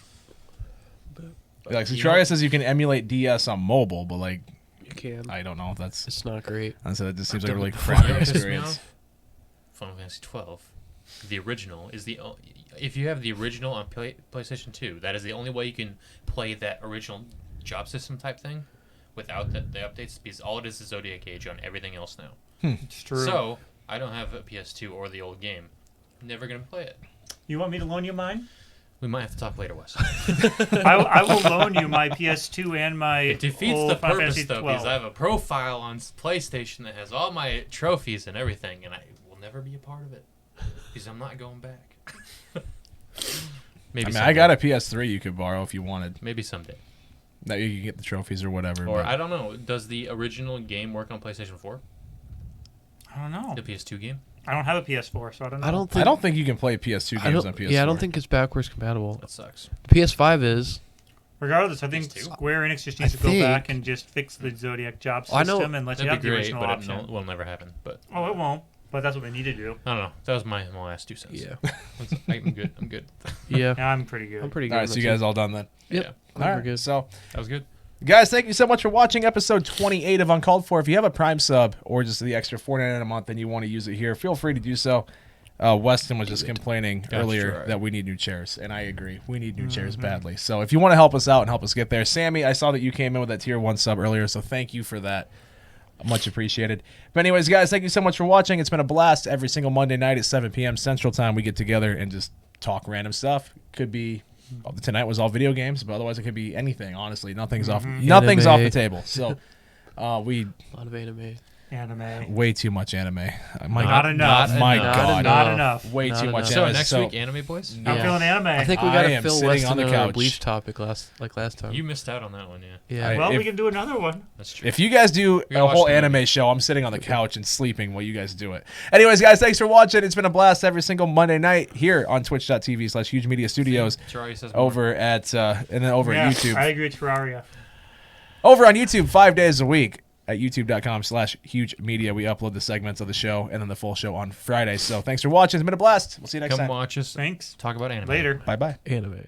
Like, you Centraria know- says you can emulate DS on mobile, but, like, You can. I don't know if that's... It's not great. I said that just seems like a Don't- really You crappy know what pissed me experience. off? Final Fantasy 12, the original is the if you have the original on PlayStation 2, that is the only way you can play that original job system type thing without the updates, because all it is Zodiac Age on everything else now. It's true. So I don't have a PS2 or the old game. Never gonna play it. You want me to loan you mine? We might have to talk later, Wes. I will loan you my PS2 and my It defeats old the Final purpose Fantasy though, 12. because I have a profile on PlayStation that has all my trophies and everything, and I will never be a part of it because I'm not going back. Maybe I mean, someday. I got a PS3 you could borrow if you wanted. Maybe someday. That you could get the trophies or whatever. Or but- I don't know. Does the original game work on PlayStation 4? I don't know. The PS2 game? I don't have a PS4, so I don't know. I don't think you can play PS2 I games don't- on PS4. Yeah, I don't think it's backwards compatible. That sucks. PS5 is. Regardless, I think PS2? Square Enix just needs I to go back think- and just fix the Zodiac job I know- system and let you That'd have be the great, original but option. it will never happen. But Oh, it won't. But that's what they need to do. I don't know. That was my last 2 cents. Yeah. I'm good. I'm good. Yeah. Yeah, I'm pretty good. I'm pretty good. All right, so you guys all done then? Yep. Yeah. I think All we're right, good. so That was good. guys, thank you so much for watching episode 28 of Uncalled For. If you have a Prime sub or just the extra $4.99 a month and you want to use it here, feel free to do so. Weston was just complaining Gotcha, earlier right. that we need new chairs, and I agree. We need new chairs badly. So if you want to help us out and help us get there, Sammy, I saw that you came in with that tier 1 sub earlier, so thank you for that. Much appreciated. But anyways, guys, thank you so much for watching. It's been a blast. Every single Monday night at 7 p.m. Central Time, we get together and just talk random stuff. Could be tonight was all video games, but otherwise it could be anything. Honestly, nothing's off the Anime. table. So we A lot of anime. Anime. Way too much anime. Not enough. My Not God. Not enough. Way Not too much enough. So anime. next week, anime boys. I'm feeling anime. I think we I got to am fill sitting Weston on the on our couch. Bleach topic last time. You missed out on that one, yeah. Yeah. I- Well, if- we can do another one. That's true. If you guys do gotta a watch whole the anime movie. show, I'm sitting on the couch and sleeping while you guys do it. Anyways, guys, thanks for watching. It's been a blast every single Monday night here on twitch.tv/Huge Media Studios Terraria says more. over at and then over Yeah, at YouTube. I agree with Terraria. Over on YouTube 5 days a week at youtube.com/Huge Media. We upload the segments of the show and then the full show on Friday. So thanks for watching. It's been a blast. We'll see you next Come time. watch us. Thanks. Talk about anime. Later. Bye-bye. Anime.